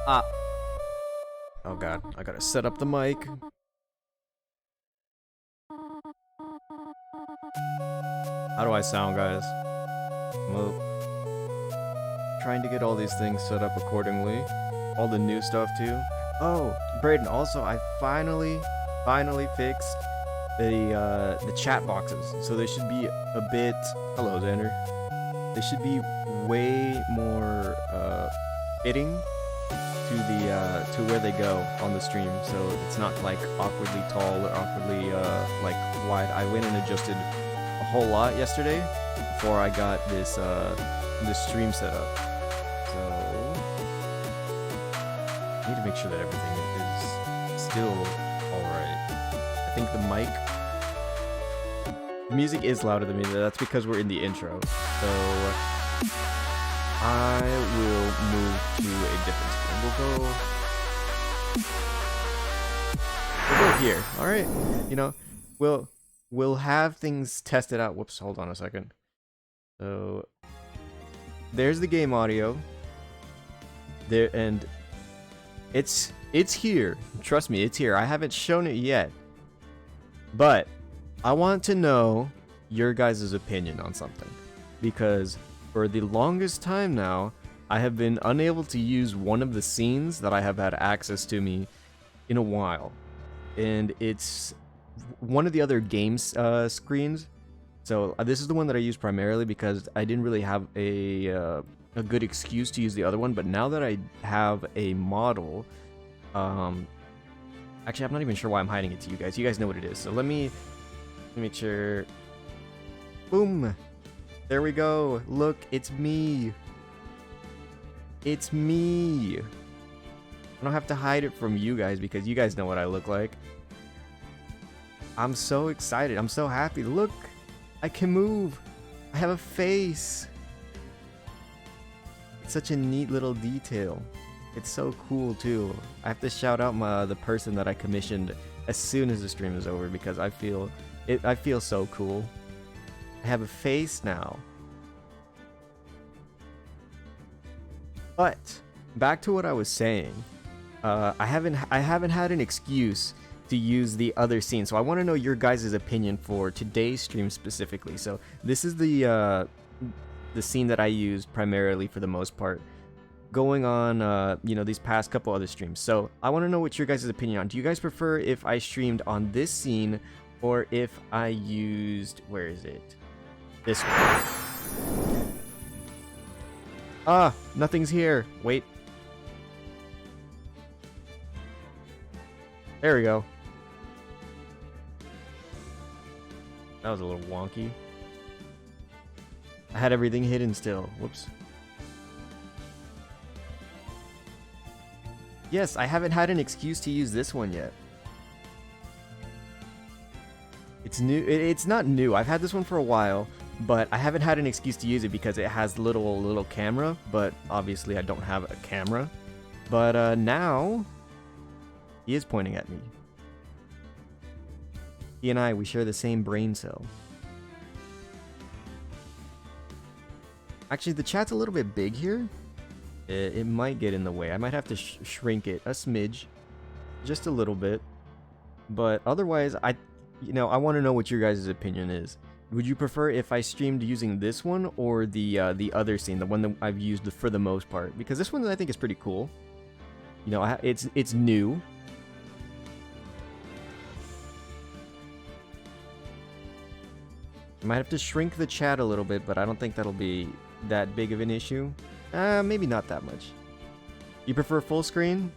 Ah. Oh god, I gotta set up the mic. How do I sound, guys? Well, trying to get all these things set up accordingly. All the new stuff too. Oh, Braden, also I finally fixed the chat boxes. So they should be a bit, hello Xander. They should be way more fitting to the to where they go on the stream, so it's not like awkwardly tall or awkwardly like wide. I went and adjusted a whole lot yesterday before I got this stream set up. So I need to make sure that everything is still alright. I think the music is louder than me. That's because we're in the intro. So I will move to a different screen. We'll go here. All right. You know, we'll have things tested out. Whoops, hold on a second. So there's the game audio. There, and it's here. Trust me, it's here. I haven't shown it yet. But I want to know your guys' opinion on something, because for the longest time now, I have been unable to use one of the scenes that I have had access to me in a while. And it's one of the other games screens. So this is the one that I use primarily because I didn't really have a good excuse to use the other one. But now that I have a model, actually I'm not even sure why I'm hiding it to you guys. You guys know what it is. So let me make sure. Boom. There we go. Look, it's me. It's me. I don't have to hide it from you guys because you guys know what I look like. I'm so excited. I'm so happy. Look, I can move. I have a face. It's such a neat little detail. It's so cool too. I have to shout out the person that I commissioned as soon as the stream is over because I feel so cool. I have a face now. But back to what I was saying. I haven't had an excuse to use the other scene, so I want to know your guys' opinion for today's stream specifically. So this is the scene that I use primarily for the most part, going on you know, these past couple other streams. So I want to know what your guys' opinion on. Do you guys prefer if I streamed on this scene or if I used, where is it? This one. Ah, nothing's here. Wait. There we go. That was a little wonky. I had everything hidden still. Whoops. Yes, I haven't had an excuse to use this one yet. It's new. It's not new. I've had this one for a while, but I haven't had an excuse to use it because it has little camera, but obviously I don't have a camera. But now he is pointing at me. He and I, we share the same brain cell. Actually, the chat's a little bit big here. It might get in the way. I might have to shrink it a smidge, just a little bit. But otherwise, I want to know what your guys' opinion is. Would you prefer if I streamed using this one or the other scene, the one that I've used for the most part? Because this one I think is pretty cool. You know, it's new. I might have to shrink the chat a little bit, but I don't think that'll be that big of an issue. Maybe not that much. You prefer full screen?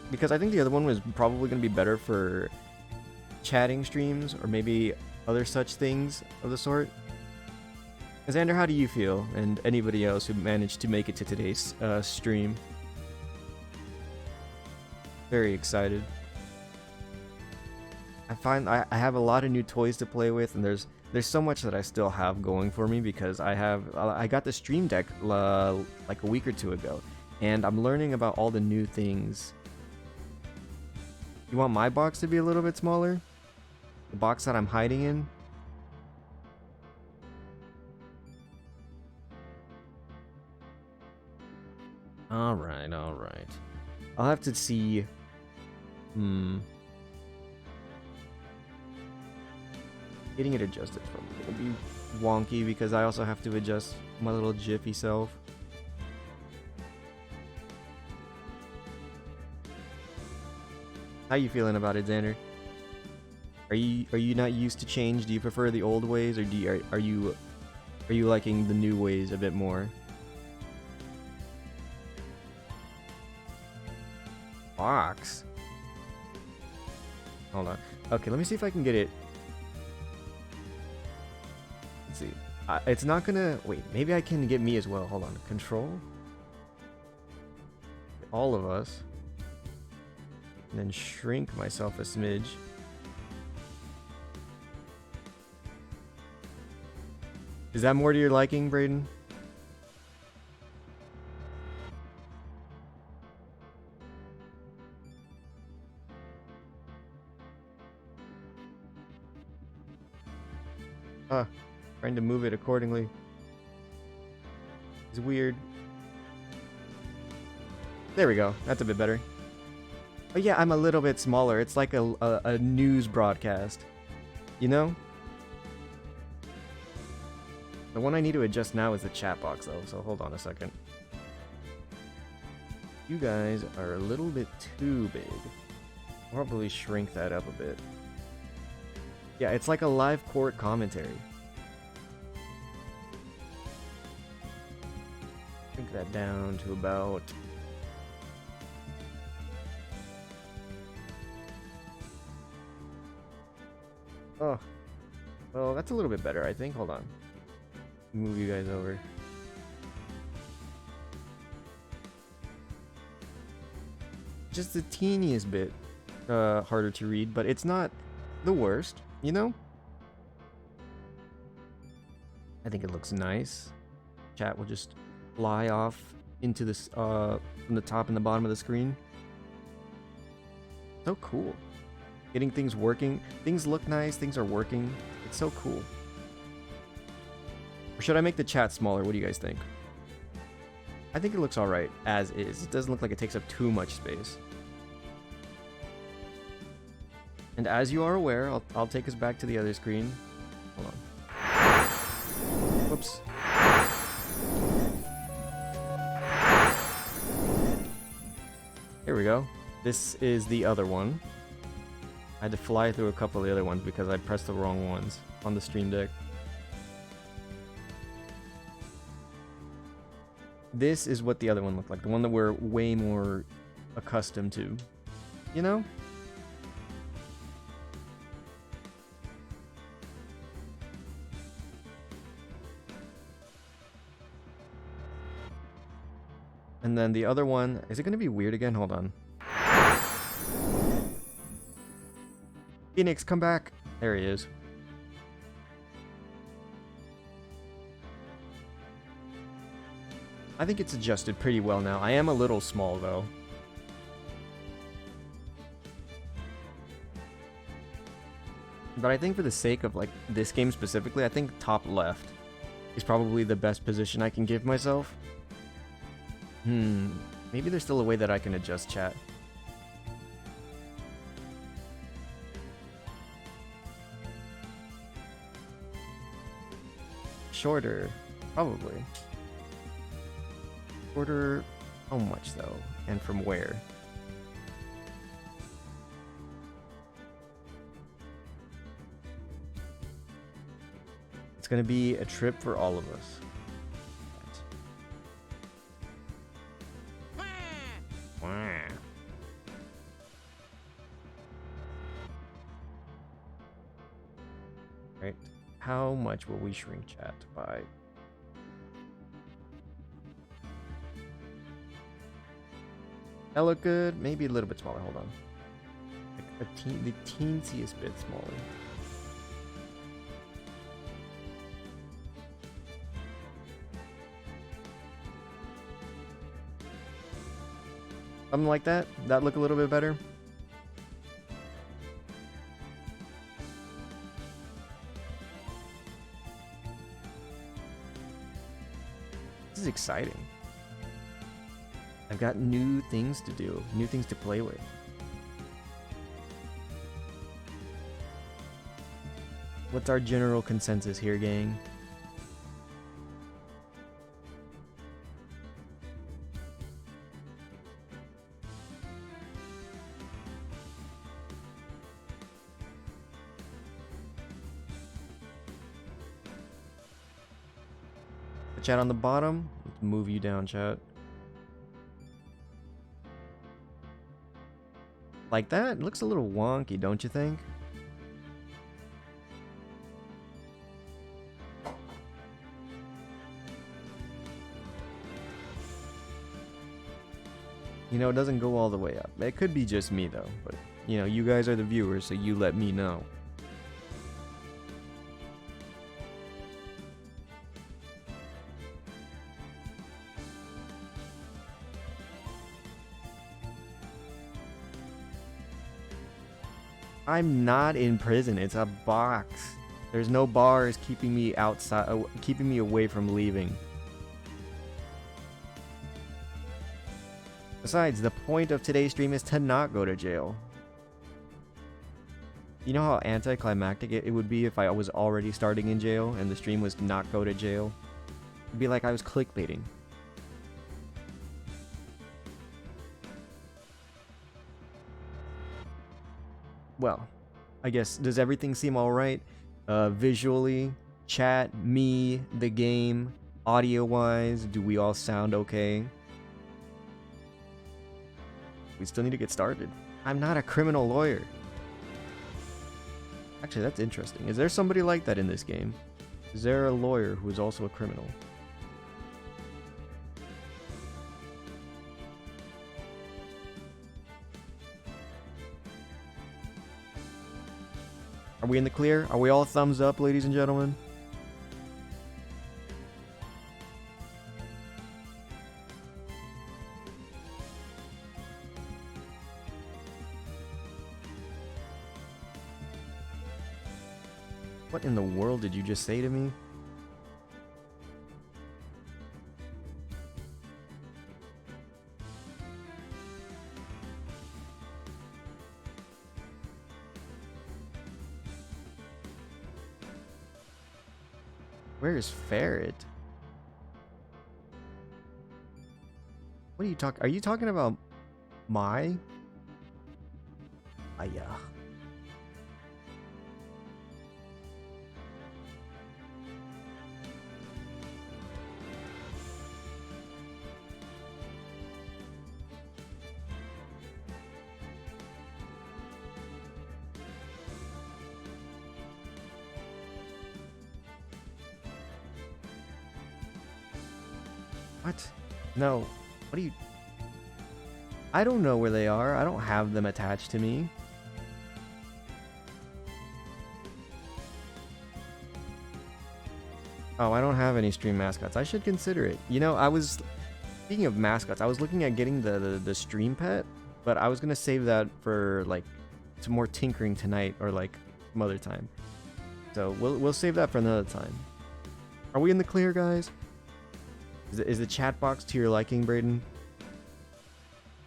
Because I think the other one was probably going to be better for chatting streams or maybe other such things of the sort. Xander, how do you feel? And anybody else who managed to make it to today's stream? Very excited. I find I have a lot of new toys to play with, and there's so much that I still have going for me because I got the Stream Deck like a week or two ago, and I'm learning about all the new things. You want my box to be a little bit smaller? The box that I'm hiding in? Alright. I'll have to see. Getting it adjusted from it'll be wonky because I also have to adjust my little jiffy self. How you feeling about it, Xander? Are you not used to change? Do you prefer the old ways, or are you liking the new ways a bit more? Box. Hold on. Okay, let me see if I can get it. Let's see. It's not gonna... Wait, maybe I can get me as well. Hold on. Control. All of us. And then shrink myself a smidge. Is that more to your liking, Braden? Trying to move it accordingly. It's weird. There we go. That's a bit better. But yeah, I'm a little bit smaller. It's like a news broadcast. You know? The one I need to adjust now is the chat box, though, so hold on a second. You guys are a little bit too big. I'll probably shrink that up a bit. Yeah, it's like a live court commentary. Shrink that down to about... Oh. Well, that's a little bit better, I think. Hold on. Move you guys over. Just the teeniest bit harder to read, but it's not the worst, you know? I think it looks nice. Chat will just fly off into this from the top and the bottom of the screen. So cool. Getting things working. Things look nice. Things are working. It's so cool. Or should I make the chat smaller? What do you guys think? I think it looks alright as is. It doesn't look like it takes up too much space. And as you are aware, I'll take us back to the other screen. Hold on. Whoops. Here we go. This is the other one. I had to fly through a couple of the other ones because I pressed the wrong ones on the Stream Deck. This is what the other one looked like. The one that we're way more accustomed to. You know? And then the other one, is it going to be weird again? Hold on. Phoenix, come back. There he is. I think it's adjusted pretty well now. I am a little small though. But I think for the sake of like this game specifically, I think top left is probably the best position I can give myself. Maybe there's still a way that I can adjust chat. Shorter, probably. Shorter, how much though? And from where? It's gonna be a trip for all of us. Right. How much will we shrink chat by? That look good? Maybe a little bit smaller. Hold on. Like the teensiest bit smaller. Something like that? That look a little bit better? This is exciting. I've got new things to do, new things to play with. What's our general consensus here, gang? The chat on the bottom, let's move you down, chat. Like that? It looks a little wonky, don't you think? You know, it doesn't go all the way up. It could be just me though, but you know, you guys are the viewers, so you let me know. I'm not in prison. It's a box. There's no bars keeping me outside, keeping me away from leaving. Besides, the point of today's stream is to not go to jail. You know how anticlimactic it would be if I was already starting in jail and the stream was to not go to jail? It'd be like I was clickbaiting. Well, I guess, does everything seem alright? Visually, chat, me, the game, audio-wise, do we all sound okay? We still need to get started. I'm not a criminal lawyer. Actually, that's interesting. Is there somebody like that in this game? Is there a lawyer who is also a criminal? Are we in the clear? Are we all thumbs up, ladies and gentlemen? What in the world did you just say to me? Where is Ferret? What are you talking? Are you talking about my? Yeah. What? No. What do you... I don't know where they are. I don't have them attached to me. Oh, I don't have any stream mascots. I should consider it. You know, I was... Speaking of mascots, I was looking at getting the stream pet, but I was going to save that for, like, some more tinkering tonight or, like, some other time. So, we'll save that for another time. Are we in the clear, guys? Is the chat box to your liking, Brayden?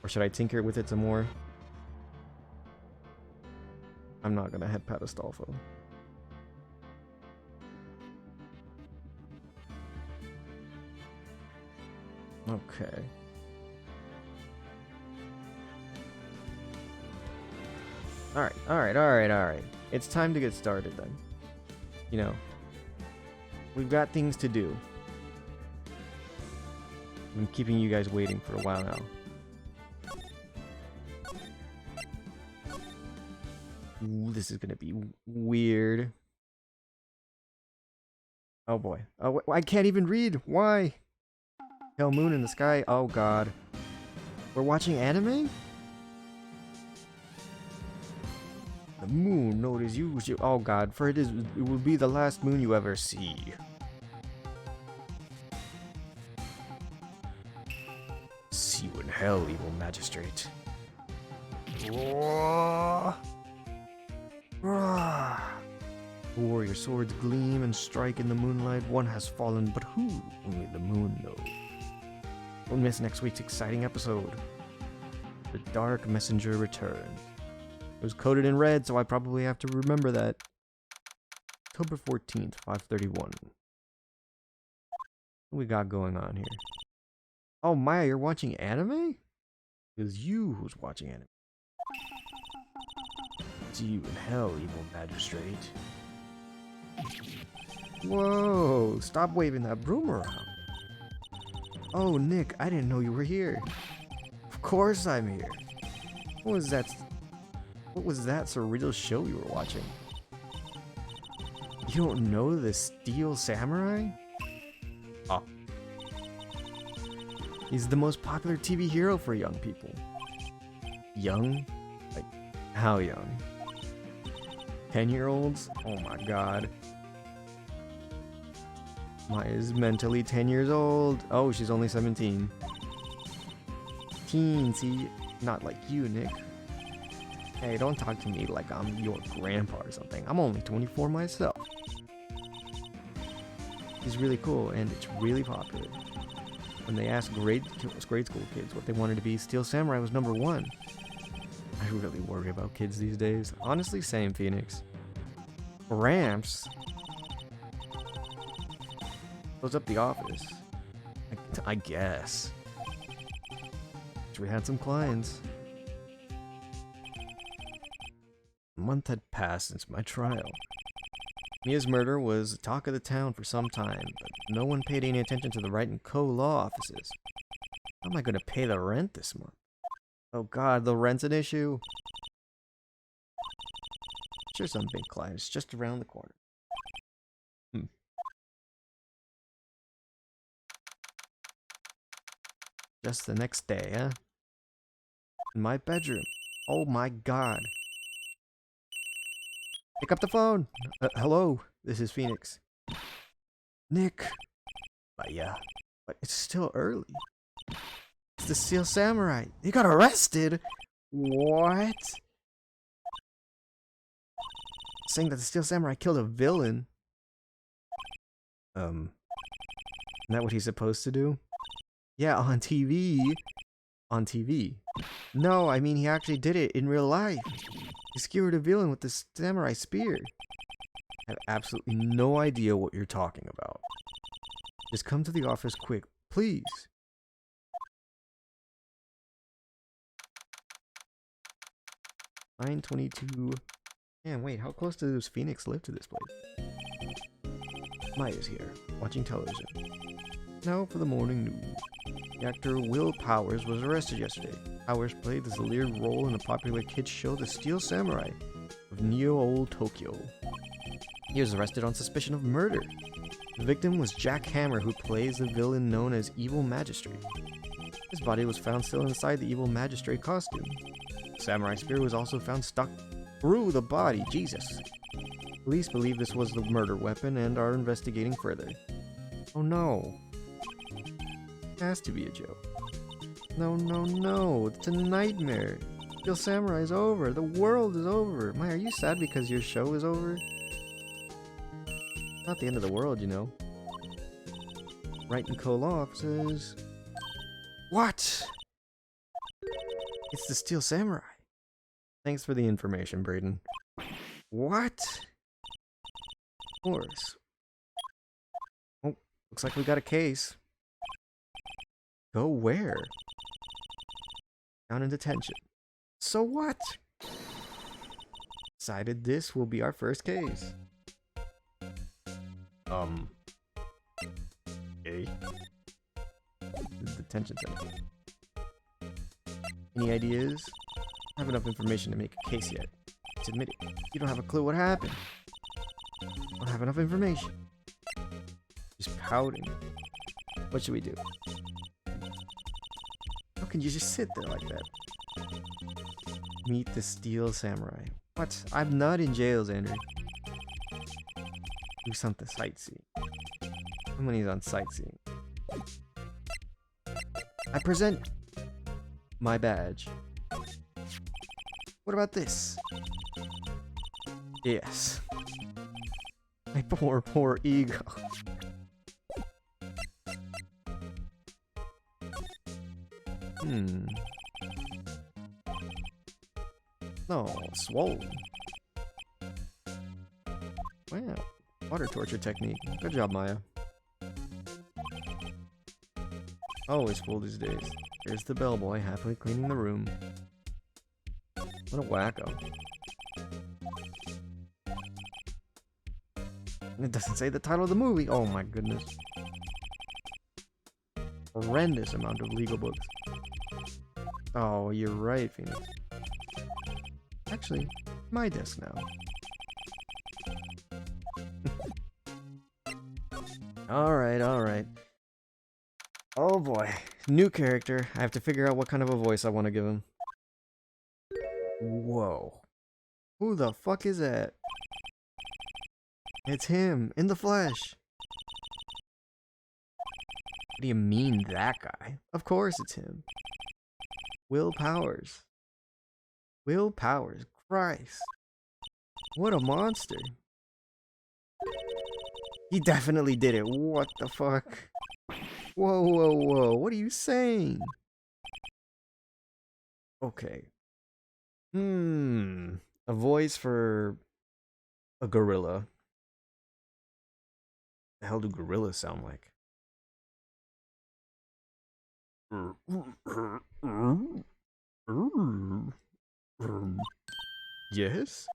Or should I tinker with it some more? I'm not gonna head past Astolfo. Okay. Alright. It's time to get started then. You know, we've got things to do. I've been keeping you guys waiting for a while now. Ooh, this is gonna be weird. Oh boy. Oh, I can't even read. Why? Pale moon in the sky. Oh god. We're watching anime? The moon note is usually... Oh god, for it will be the last moon you ever see. See you in hell, evil magistrate. Warrior swords gleam and strike in the moonlight. One has fallen, but who? Only the moon knows. Don't miss next week's exciting episode. The Dark Messenger returns. It was coded in red, so I probably have to remember that. October 14th, 5:31. What we got going on here? Oh, Maya, you're watching anime? It was you who's watching anime. See you in hell, evil magistrate. Whoa, stop waving that broom around. Oh, Nick, I didn't know you were here. Of course I'm here. What was that surreal show you were watching? You don't know the Steel Samurai? Oh. He's the most popular TV hero for young people. Young? Like, how young? 10-year-olds? Oh my god. Maya's mentally 10 years old. Oh, she's only 17. Teensy. Not like you, Nick. Hey, don't talk to me like I'm your grandpa or something. I'm only 24 myself. He's really cool, and it's really popular. When they asked grade school kids what they wanted to be, Steel Samurai was #1. I really worry about kids these days. Honestly, same, Phoenix. Ramps? Close up the office. I guess. We had some clients. A month had passed since my trial. Mia's murder was the talk of the town for some time, but no one paid any attention to the Wright & Co. law offices. How am I going to pay the rent this month? Oh god, the rent's an issue. Sure, some big clients just around the corner. Just the next day, huh? In my bedroom. Oh my god. Pick up the phone. Hello, this is Phoenix. Nick. Yeah, but it's still early. It's the Steel Samurai. He got arrested? What? Saying that the Steel Samurai killed a villain. Isn't that what he's supposed to do? Yeah, on TV. On TV. No, I mean he actually did it in real life. He skewered a villain with the samurai spear. I have absolutely no idea what you're talking about. Just come to the office quick, please. 9:22. Man, wait, how close does Phoenix live to this place? Maya's here, watching television. Now for the morning news. The actor Will Powers was arrested yesterday. Powers played the lead role in the popular kids show The Steel Samurai of Neo Tokyo. He was arrested on suspicion of murder. The victim was Jack Hammer, who plays the villain known as Evil Magistrate. His body was found still inside the evil magistrate costume. Samurai spear was also found stuck through the body. Jesus. Police believe this was the murder weapon and are investigating further. Oh no. It has to be a joke. No, no, no. It's a nightmare. Steel Samurai is over. The world is over. Mai, are you sad because your show is over? Not the end of the world, you know. Right and Koloff says... What? It's the Steel Samurai. Thanks for the information, Brayden. What? Of course. Oh, looks like we got a case. Go where? Down in detention. So what? Decided this will be our first case. Okay. The detention center. Any ideas? I have enough information to make a case yet. Let's admit it. You don't have a clue what happened. I don't have enough information. Just pouting. What should we do? How can you just sit there like that? Meet the Steel Samurai. What? I'm not in jail, Xander. Do something sightseeing. Somebody's on sightseeing. I present my badge. What about this? Yes. My poor ego. No, swollen. Wow. Water torture technique. Good job, Maya. Always full these days. Here's the bellboy happily cleaning the room. What a wacko. It doesn't say the title of the movie. Oh my goodness. Horrendous amount of legal books. Oh, you're right, Phoenix. Actually, my desk now. Alright. Oh boy. New character. I have to figure out what kind of a voice I want to give him. Whoa. Who the fuck is that? It's him, in the flesh. What do you mean, that guy? Of course it's him. Will Powers. Will Powers. Christ. What a monster. He definitely did it. What the fuck? Whoa. What are you saying? Okay. A voice for a gorilla. The hell do gorillas sound like? Yes?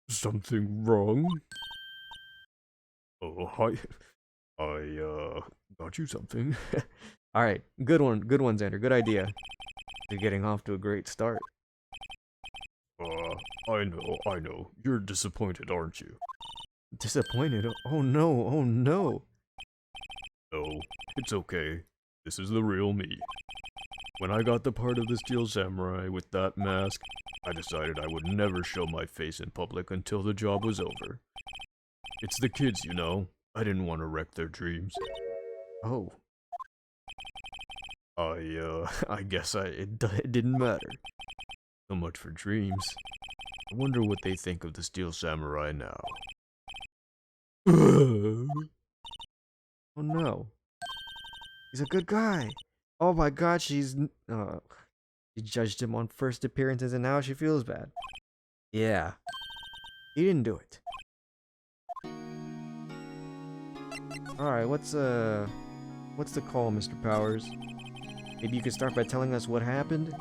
Something wrong? Oh, hi. I got you something. Alright, good one, Xander. Good idea. You're getting off to a great start. I know. You're disappointed, aren't you? Disappointed? Oh no. No, it's okay. This is the real me. When I got the part of the Steel Samurai with that mask, I decided I would never show my face in public until the job was over. It's the kids, you know. I didn't want to wreck their dreams. Oh. I guess it didn't matter. So much for dreams. I wonder what they think of the Steel Samurai now. Oh no. He's a good guy. Oh my god, she judged him on first appearances and now she feels bad. Yeah. He didn't do it. Alright, what's the call, Mr. Powers? Maybe you could start by telling us what happened?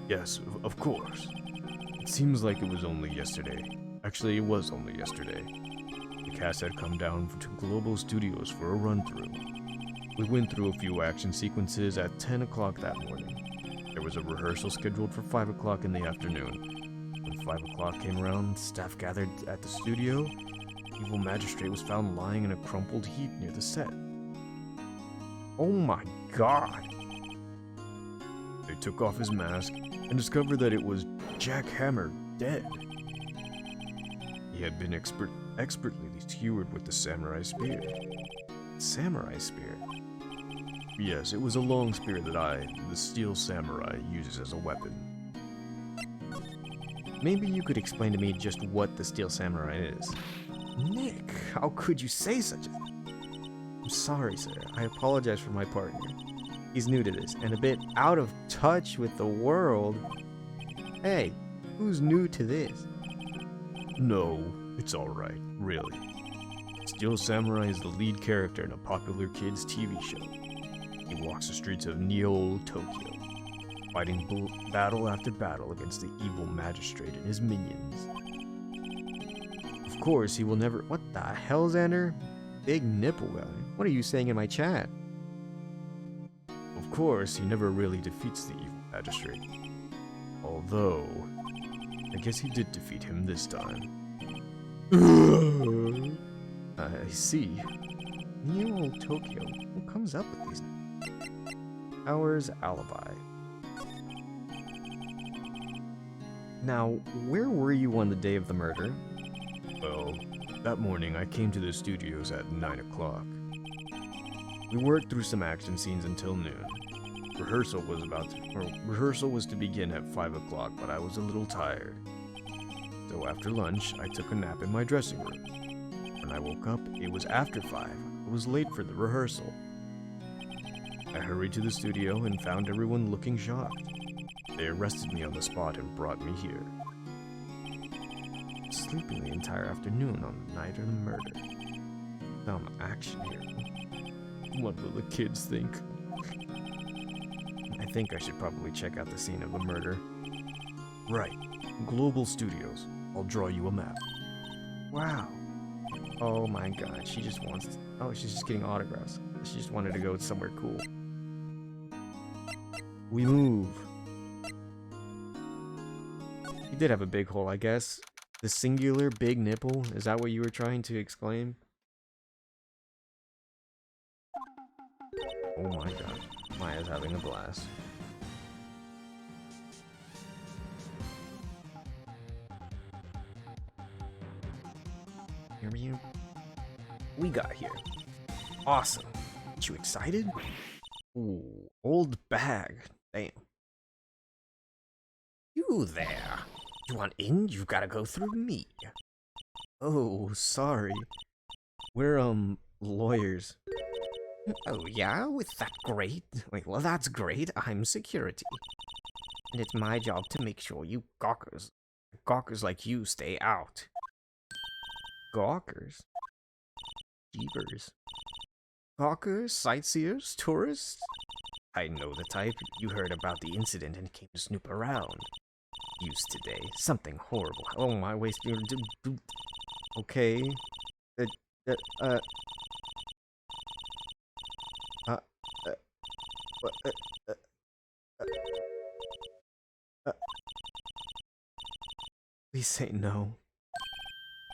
Yes, of course. It seems like it was only yesterday. Actually, it was only yesterday. The cast had come down to Global Studios for a run-through. We went through a few action sequences at 10 o'clock that morning. There was a rehearsal scheduled for 5 o'clock in the afternoon. When 5 o'clock came around, staff gathered at the studio. The evil magistrate was found lying in a crumpled heap near the set. Oh my god! They took off his mask and discovered that it was Jack Hammer, dead. He had been expertly skewered with the samurai spear. Samurai spear? Yes, it was a long spear that the steel samurai, uses as a weapon. Maybe you could explain to me just what the steel samurai is. Nick, how could you say such a thing? I'm sorry, sir. I apologize for my partner. He's new to this and a bit out of touch with the world. Hey, who's new to this? No, it's alright, really. Steel Samurai is the lead character in a popular kids' TV show. He walks the streets of Neo Tokyo, fighting battle after battle against the evil magistrate and his minions. Of course, he will never— What the hell, Xander? Big nipple guy. What are you saying in my chat? Of course, he never really defeats the evil magistrate. Although, I guess he did defeat him this time. I see. Neo Tokyo. Who comes up with these? Hour's alibi. Now, where were you on the day of the murder? Well, that morning I came to the studios at 9 o'clock. We worked through some action scenes until noon. Rehearsal was to begin at 5 o'clock, but I was a little tired. So after lunch, I took a nap in my dressing room. When I woke up, it was after 5. I was late for the rehearsal. I hurried to the studio and found everyone looking shocked. They arrested me on the spot and brought me here. Sleeping the entire afternoon on the night of the murder. Some action here. What will the kids think? I think I should probably check out the scene of the murder. Right. Global Studios. I'll draw you a map. Wow. Oh my god, she just wants to— oh, she's just getting autographs. She just wanted to go somewhere cool. We move. He did have a big hole, I guess. The singular big nipple? Is that what you were trying to exclaim? Oh my god. Maya's having a blast. Here we got here. Awesome. Aren't you excited? Ooh, old bag. Damn. You there. You want in? You've got to go through me. Oh, sorry. We're, lawyers. Oh, yeah? With that great? Wait, well, that's great. I'm security. And it's my job to make sure you gawkers like you stay out. Gawkers? Jeepers. Gawkers? Sightseers? Tourists? I know the type. You heard about the incident and came to snoop around. Used today. Something horrible. Oh, my waist. Okay. Please say no.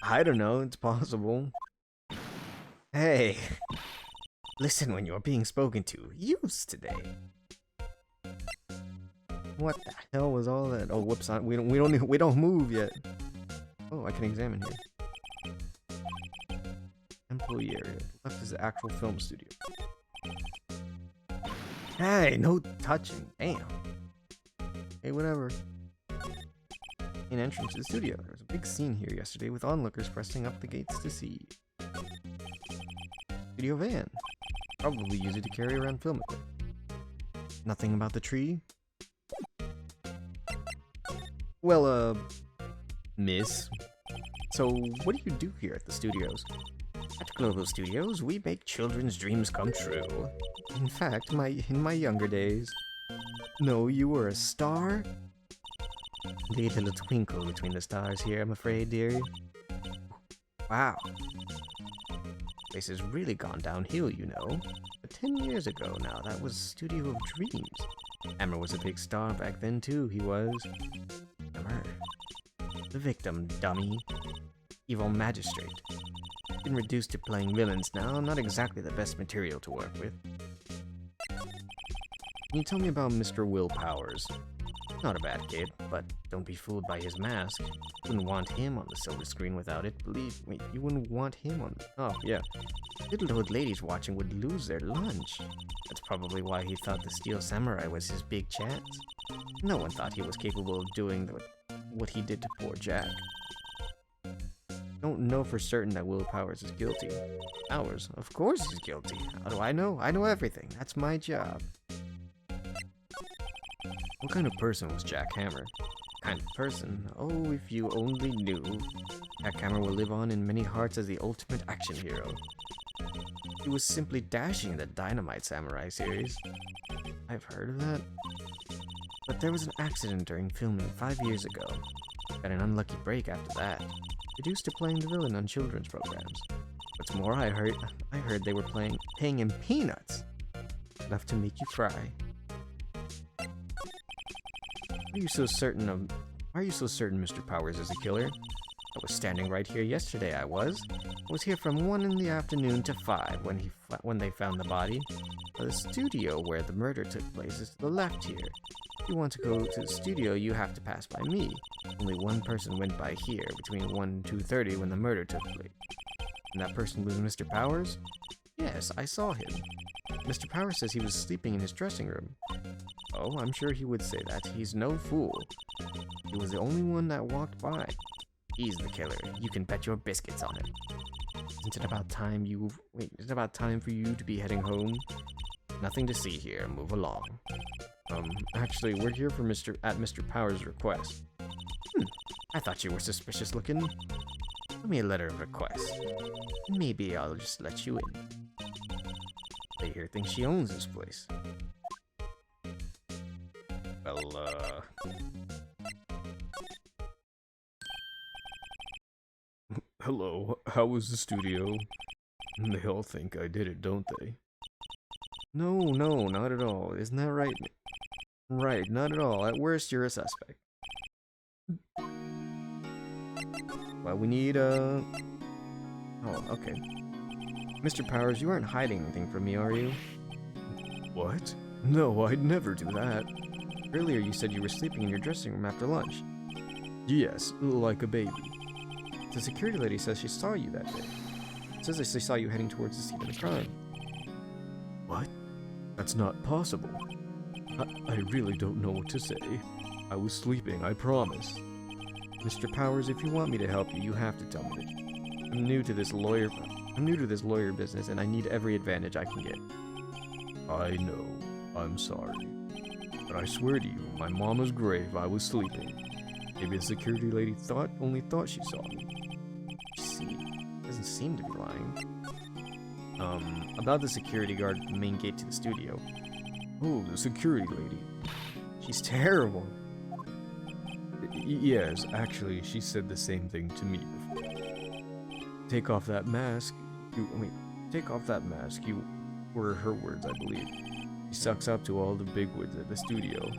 I don't know, it's possible. Hey, listen when you're being spoken to. Use today. What the hell was all that? Oh, whoops! We don't move yet. Oh, I can examine here. Employee area. Left is the actual film studio. Hey, no touching. Damn. Hey, whatever. An entrance to the studio. There was a big scene here yesterday with onlookers pressing up the gates to see. Studio van. Probably use it to carry around film equipment. Nothing about the tree? Well, miss. So, what do you do here at the studios? At Global Studios, we make children's dreams come true. In fact, in my younger days. No, you were a star? Leave a little twinkle between the stars here, I'm afraid, dearie. Wow. Place has really gone downhill, you know. But 10 years ago now, that was Studio of Dreams. Hammer was a big star back then, too, he was. Hammer. The victim, dummy. Evil magistrate. Been reduced to playing villains now, not exactly the best material to work with. Can you tell me about Mr. Will Powers? Not a bad kid, but don't be fooled by his mask. You wouldn't want him on the silver screen without it, believe me. You wouldn't want him on... Oh, yeah. Little old ladies watching would lose their lunch. That's probably why he thought the Steel Samurai was his big chance. No one thought he was capable of doing what he did to poor Jack. Don't know for certain that Will Powers is guilty. Powers? Of course he's guilty. How do I know? I know everything. That's my job. What kind of person was Jack Hammer? Kind of person? Oh, if you only knew. Jack Hammer will live on in many hearts as the ultimate action hero. He was simply dashing in the Dynamite Samurai series. I've heard of that. But there was an accident during filming 5 years ago. Got an unlucky break after that. Reduced to playing the villain on children's programs. What's more, I heard they were paying him peanuts. Enough to make you cry. Why are you so certain, Mr. Powers is a killer? I was standing right here yesterday, I was. I was here from 1 in the afternoon to 5 when they found the body. The studio where the murder took place is to the left here. If you want to go to the studio, you have to pass by me. Only one person went by here between 1 and 2:30 when the murder took place. And that person was Mr. Powers? Yes, I saw him. Mr. Powers says he was sleeping in his dressing room. Oh, I'm sure he would say that. He's no fool. He was the only one that walked by. He's the killer. You can bet your biscuits on it. Isn't it about time for you to be heading home? Nothing to see here. Move along. Actually, we're here for Mr. Powers' request. I thought you were suspicious looking. Give me a letter of request. Maybe I'll just let you in. They here think she owns this place. Well, hello, how was the studio? They all think I did it, don't they? No, not at all. Isn't that right? Right, not at all. At worst, you're a suspect. Well, we need, Oh, okay. Mr. Powers, you aren't hiding anything from me, are you? What? No, I'd never do that. Earlier you said you were sleeping in your dressing room after lunch. Yes, like a baby. The security lady says she saw you that day. It says she saw you heading towards the scene of the crime. What? That's not possible. I really don't know what to say. I was sleeping, I promise. Mr. Powers, if you want me to help you, you have to tell me that. I'm new to this lawyer business, and I need every advantage I can get. I know. I'm sorry. But I swear to you, my mama's grave, I was sleeping. Maybe the security lady only thought she saw me. See, doesn't seem to be lying. About the security guard at the main gate to the studio. Oh, the security lady. She's terrible. Yes, actually, she said the same thing to me before. Take off that mask. Take off that mask. You were her words, I believe. She sucks up to all the bigwigs at the studio.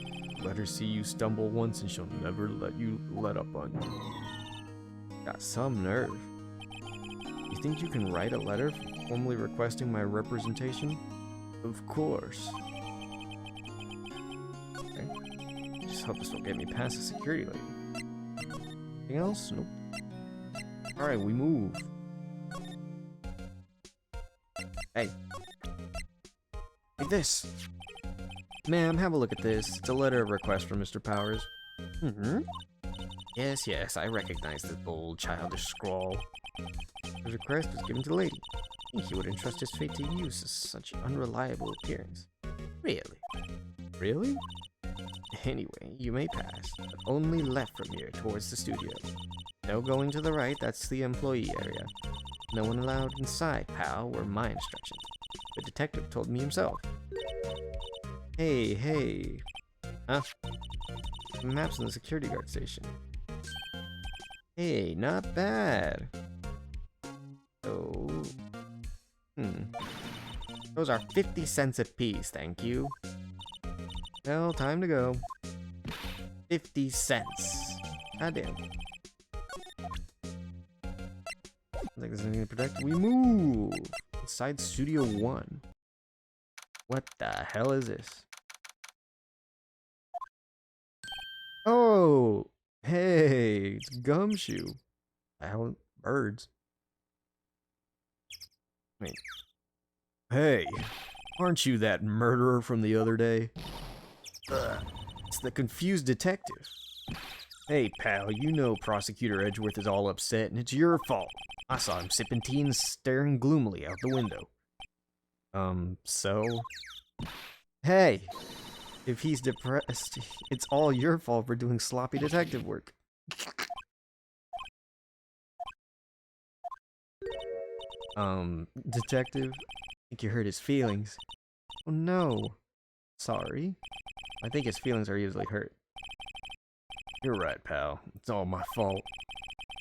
Let her see you stumble once and she'll never let you let up on you. Got some nerve. You think you can write a letter formally requesting my representation? Of course. Okay. Just hope this will get me past the security lady. Anything else? Nope. Alright, we move. Hey. Like this. Ma'am, have a look at this. It's a letter of request from Mr. Powers. Yes, I recognize this bold, childish scrawl. His request was given to the lady. I think he would entrust his fate to you as such unreliable appearance. Really? Really? Anyway, you may pass, but only left from here towards the studio. No going to the right, that's the employee area. No one allowed inside, pal, were my instructions. The detective told me himself. Hey. Huh? Maps in the security guard station. Hey, not bad. So... Those are 50 cents a piece, thank you. Well, time to go. 50 cents. Goddamn. Like there's anything to protect. We move! Inside Studio 1. What the hell is this? Oh, hey, it's Gumshoe. Owl birds. Wait. Hey, aren't you that murderer from the other day? It's the confused detective. Hey, pal, you know Prosecutor Edgeworth is all upset, and it's your fault. I saw him sipping tea and staring gloomily out the window. So? Hey, if he's depressed, it's all your fault for doing sloppy detective work. Detective? I think you hurt his feelings. Oh no. Sorry. I think his feelings are easily hurt. You're right, pal. It's all my fault.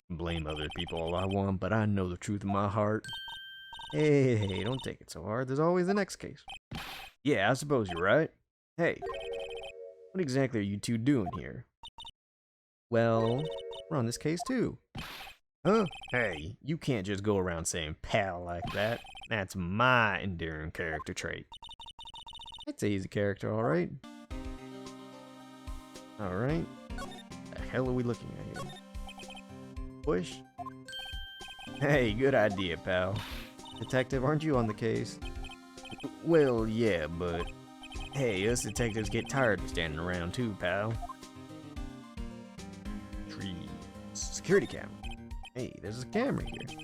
Blame other people all I want, but I know the truth in my heart. Hey, don't take it so hard. There's always the next case. Yeah, I suppose you're right. Hey, what exactly are you two doing here? Well, we're on this case too. Huh? Hey, you can't just go around saying pal like that. That's my endearing character trait. It's an easy character, alright. Alright. The hell are we looking at here? Push? Hey, good idea, pal. Detective, aren't you on the case? Well, yeah, but... Hey, us detectives get tired of standing around too, pal. Trees. Security camera. Hey, there's a camera here.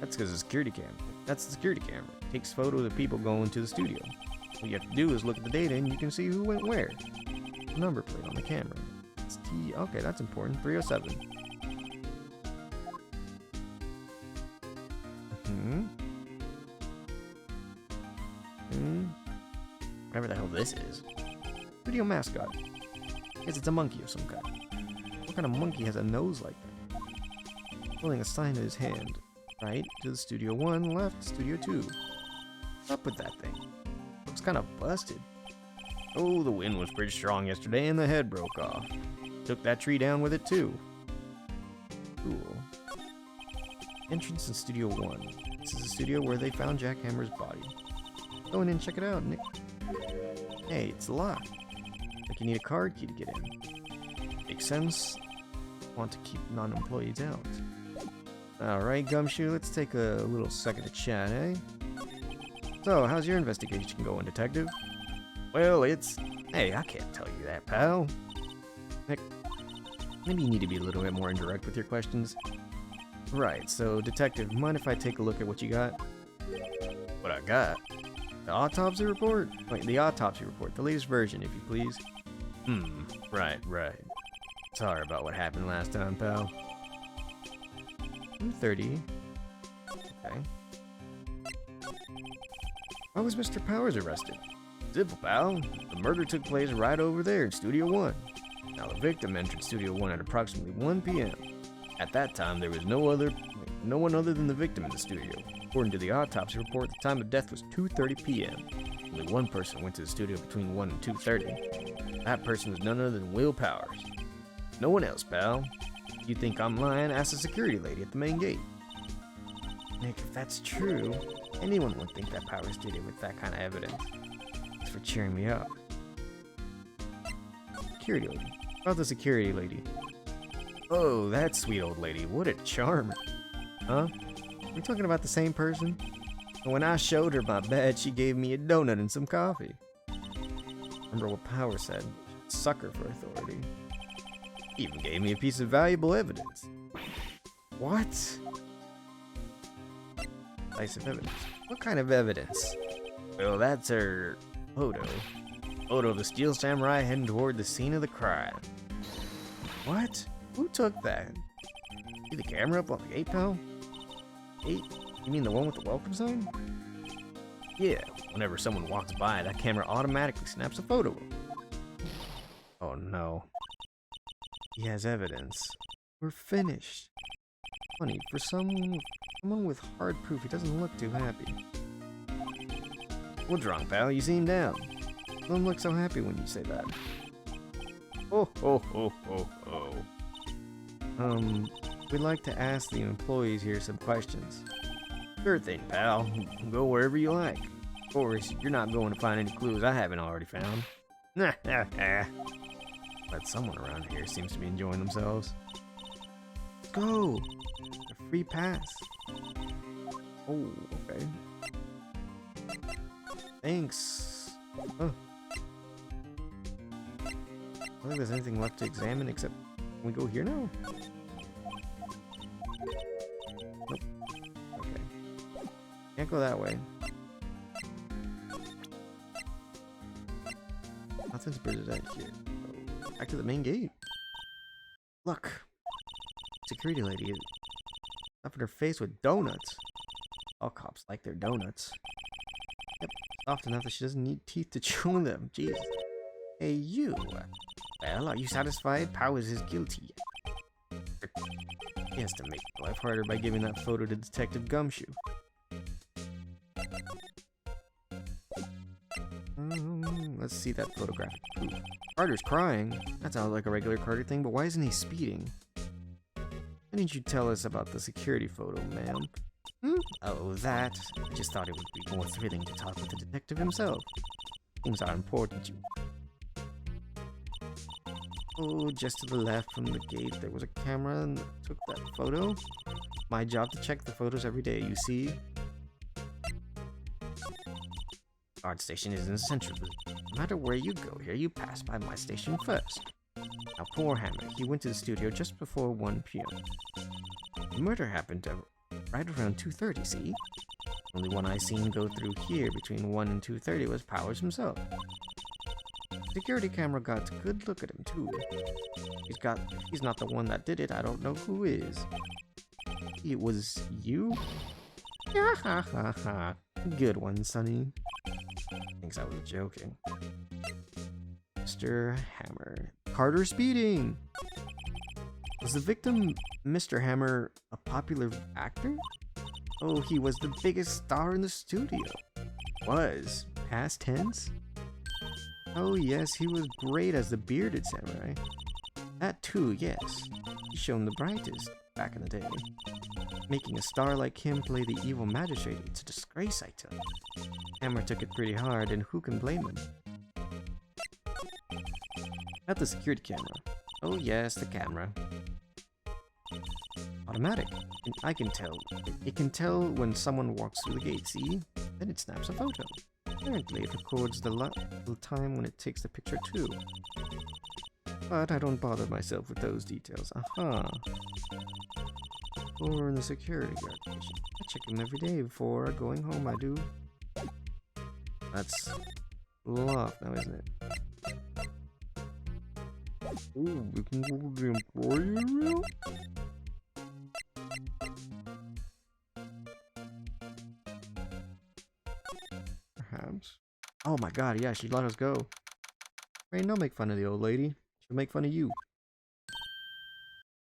That's because the security camera. That's the security camera. It takes photos of people going to the studio. All you have to do is look at the data and you can see who went where. Number plate on the camera. It's T. Okay, that's important. 307. Whatever the hell this is. Studio mascot. Guess it's a monkey of some kind. What kind of monkey has a nose like that? Holding a sign in his hand. Right to the Studio 1, left Studio 2. What's up with that thing? Looks kind of busted. Oh, the wind was pretty strong yesterday and the head broke off. Took that tree down with it too. Cool. Entrance in Studio 1. This is the studio where they found Jack Hammer's body. Go in and check it out, Nick. Hey, it's locked. Like you need a card key to get in. Makes sense. Want to keep non-employees out. Alright, Gumshoe, let's take a little second to chat, eh? So, how's your investigation going, detective? Well, it's... Hey, I can't tell you that, pal. Nick, maybe you need to be a little bit more indirect with your questions. Right, so, detective, mind if I take a look at what you got? What I got? The autopsy report? Wait, the autopsy report. The latest version, if you please. Right. Sorry about what happened last time, pal. 2:30. Okay. Why was Mr. Powers arrested? Simple, pal. The murder took place right over there in Studio 1. Now, the victim entered Studio 1 at approximately 1 p.m. At that time, there was no one other than the victim in the studio. According to the autopsy report, the time of death was 2:30 p.m. Only one person went to the studio between 1 and 2:30. That person was none other than Will Powers. No one else, pal. You think I'm lying? Ask the security lady at the main gate. Nick, if that's true, anyone would think that Powers did it with that kind of evidence. Thanks for cheering me up. Security lady. About the security lady. Oh, that sweet old lady. What a charmer. Huh? Are we talking about the same person? When I showed her my badge, she gave me a donut and some coffee. Remember what Power said? Sucker for authority. He even gave me a piece of valuable evidence. What? Piece of evidence. What kind of evidence? Well, that's her photo. Photo of the Steel Samurai heading toward the scene of the crime. What? Who took that? See the camera up on the gate, pal? Gate? You mean the one with the welcome sign? Yeah, whenever someone walks by, that camera automatically snaps a photo of them. Oh no. He has evidence. We're finished. Funny, for someone with hard proof, he doesn't look too happy. What's wrong, pal? You seem down. Don't look so happy when you say that. Oh. We'd like to ask the employees here some questions. Sure thing, pal. Go wherever you like. Of course, you're not going to find any clues I haven't already found. But someone around here seems to be enjoying themselves. Let's go! A free pass. Oh, okay. Thanks. Oh. I don't think there's anything left to examine except... Can we go here now? Nope. Okay. Can't go that way. Nothing's presented here. So, back to the main gate. Look. Security lady stuffing her face with donuts. All cops like their donuts. Yep, soft enough that she doesn't need teeth to chew them. Jeez. Hey, you. Well, are you satisfied? Powers is guilty. He has to make life harder by giving that photo to Detective Gumshoe. Let's see that photographic proof. Carter's crying. That sounds like a regular Carter thing, but why isn't he speeding? Why didn't you tell us about the security photo, ma'am? Oh, that. I just thought it would be more thrilling to talk with the detective himself. Things are important to you. Oh, just to the left from the gate, there was a camera and took that photo. My job to check the photos every day, you see? Guard station is in the central. No matter where you go here, you pass by my station first. Now, poor Hammer, he went to the studio just before 1 p.m. The murder happened right around 2:30, see? Only one I seen go through here between 1 and 2:30 was Powers himself. Security camera got a good look at him too. He's not the one that did it. I don't know who is. It was you? Yeah, ha ha ha. Good one, Sonny. Thinks I was joking. Mr. Hammer. Carter speeding! Was the victim, Mr. Hammer, a popular actor? Oh, he was the biggest star in the studio. Was. Past tense? Oh yes, he was great as the bearded samurai. That too, yes. He shone the brightest back in the day. Making a star like him play the evil magistrate, it's a disgrace, I tell you. Hammer took it pretty hard, and who can blame him? At the security camera. Oh yes, the camera. Automatic. And I can tell. It can tell when someone walks through the gate, see? Then it snaps a photo. Apparently it records the time when it takes the picture too. But I don't bother myself with those details. Aha. Or in the security guard station. I check him every day before going home, I do. That's locked now, isn't it? Ooh, we can go to the employee area? Perhaps. Oh my god, yeah, she let us go. Rain, don't make fun of the old lady. She'll make fun of you.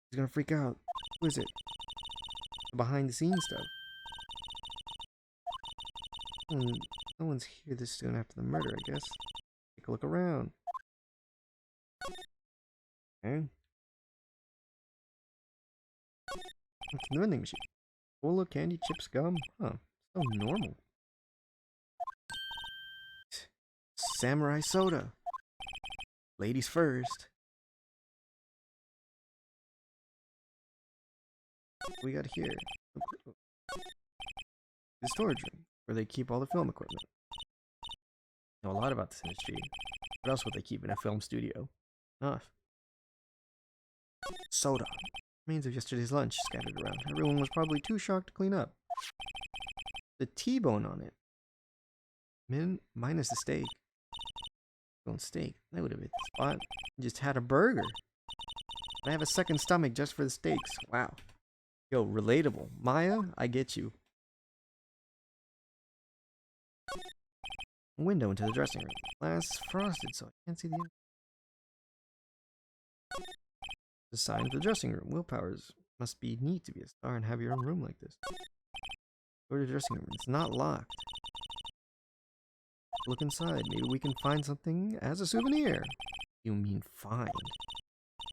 She's gonna freak out. Who is it? The behind the scenes stuff. No one's here this soon after the murder, I guess. Take a look around. Okay. What's the vending machine? Cola, candy, chips, gum? Huh. So normal. Samurai soda. Ladies first. What we got here? The storage room, where they keep all the film equipment. I know a lot about this industry. What else would they keep in a film studio? Enough. Soda. Remains of yesterday's lunch scattered around. Everyone was probably too shocked to clean up. The T-bone on it. Minus the steak. Steak. That would have been the spot. Just had a burger. I have a second stomach just for the steaks. Wow. Yo, relatable. Maya, I get you. Window into the dressing room. Glass frosted, so I can't see the inside. The sign of the dressing room. Willpowers must be neat to be a star and have your own room like this. Go to the dressing room. It's not locked. Look inside. Maybe we can find something as a souvenir. You mean find?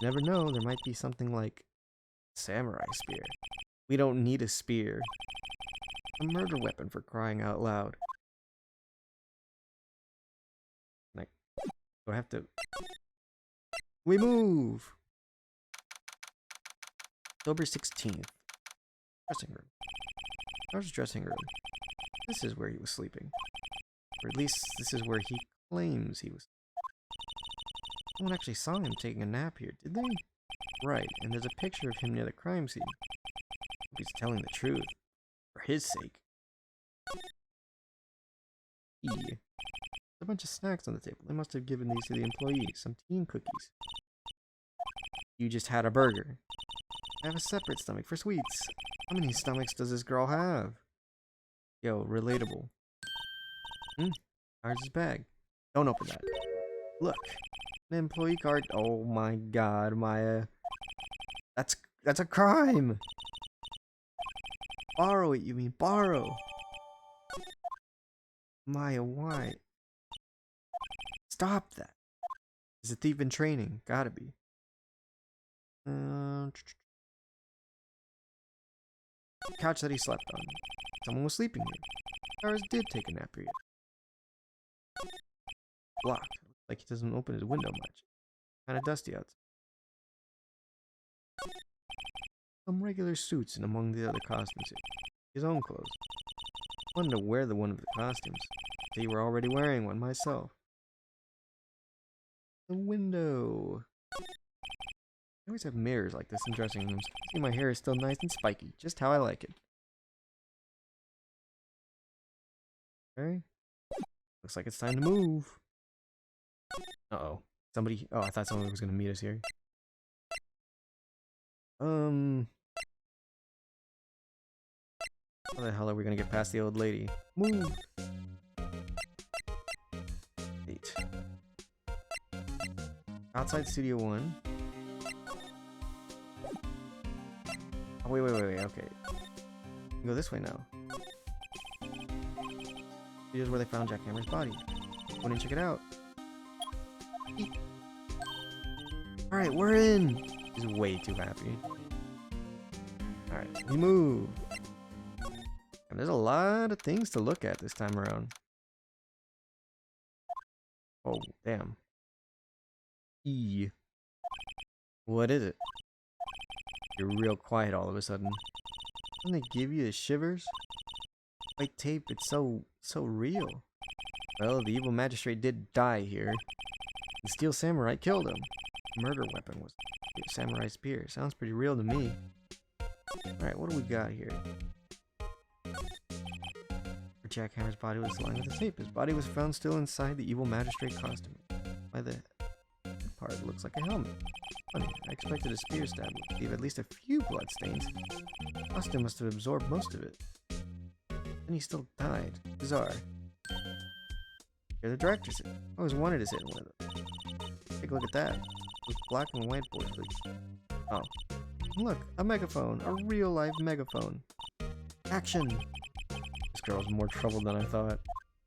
You never know. There might be something like samurai spear. We don't need a spear. A murder weapon, for crying out loud. Like, do I have to? We move! October 16th. Dressing room. Star's dressing room. This is where he was sleeping. Or at least this is where he claims he was. No one actually saw him taking a nap here, did they? Right, and there's a picture of him near the crime scene. Hope he's telling the truth. For his sake. There's a bunch of snacks on the table. They must have given these to the employees. Some teen cookies. You just had a burger. I have a separate stomach for sweets. How many stomachs does this girl have? Yo, relatable. Where's his bag? Don't open that. Look. An employee card. Oh my god, Maya. That's a crime! Borrow it, you mean. Borrow! Maya, why? Stop that. Is a thief in training? Gotta be. Couch that he slept on. Someone was sleeping here. Ours did take a nap period. Blocked. Looks like he doesn't open his window much. Kinda dusty outside. Some regular suits and among the other costumes here. His own clothes. Wanted to wear one of the costumes. They were already wearing one myself. The window. I always have mirrors like this in dressing rooms. See, my hair is still nice and spiky, just how I like it. Okay. Looks like it's time to move. Uh-oh. Somebody... Oh, I thought someone was going to meet us here. How the hell are we going to get past the old lady? Move! 8. Outside Studio 1. Oh, wait, okay. Go this way now. Here's where they found Jackhammer's body. Go and check it out. Alright, we're in! He's way too happy. Alright, we move. And there's a lot of things to look at this time around. Oh, damn. What is it? You're real quiet all of a sudden. Doesn't it give you the shivers? White tape, it's so real. Well, the evil magistrate did die here. The steel samurai killed him. The murder weapon was a samurai spear. Sounds pretty real to me. Alright, what do we got here? Jackhammer's body was lying with the tape. His body was found still inside the evil magistrate costume. By the part looks like a helmet. Funny, I expected a spear stab would leave at least a few blood stains. The costume must have absorbed most of it. And he still died. Bizarre. Here the director sit. I always wanted to sit in one of them. Take a look at that. With black and white board, please. Oh. Look, a megaphone. A real life megaphone. Action! This girl's more trouble than I thought.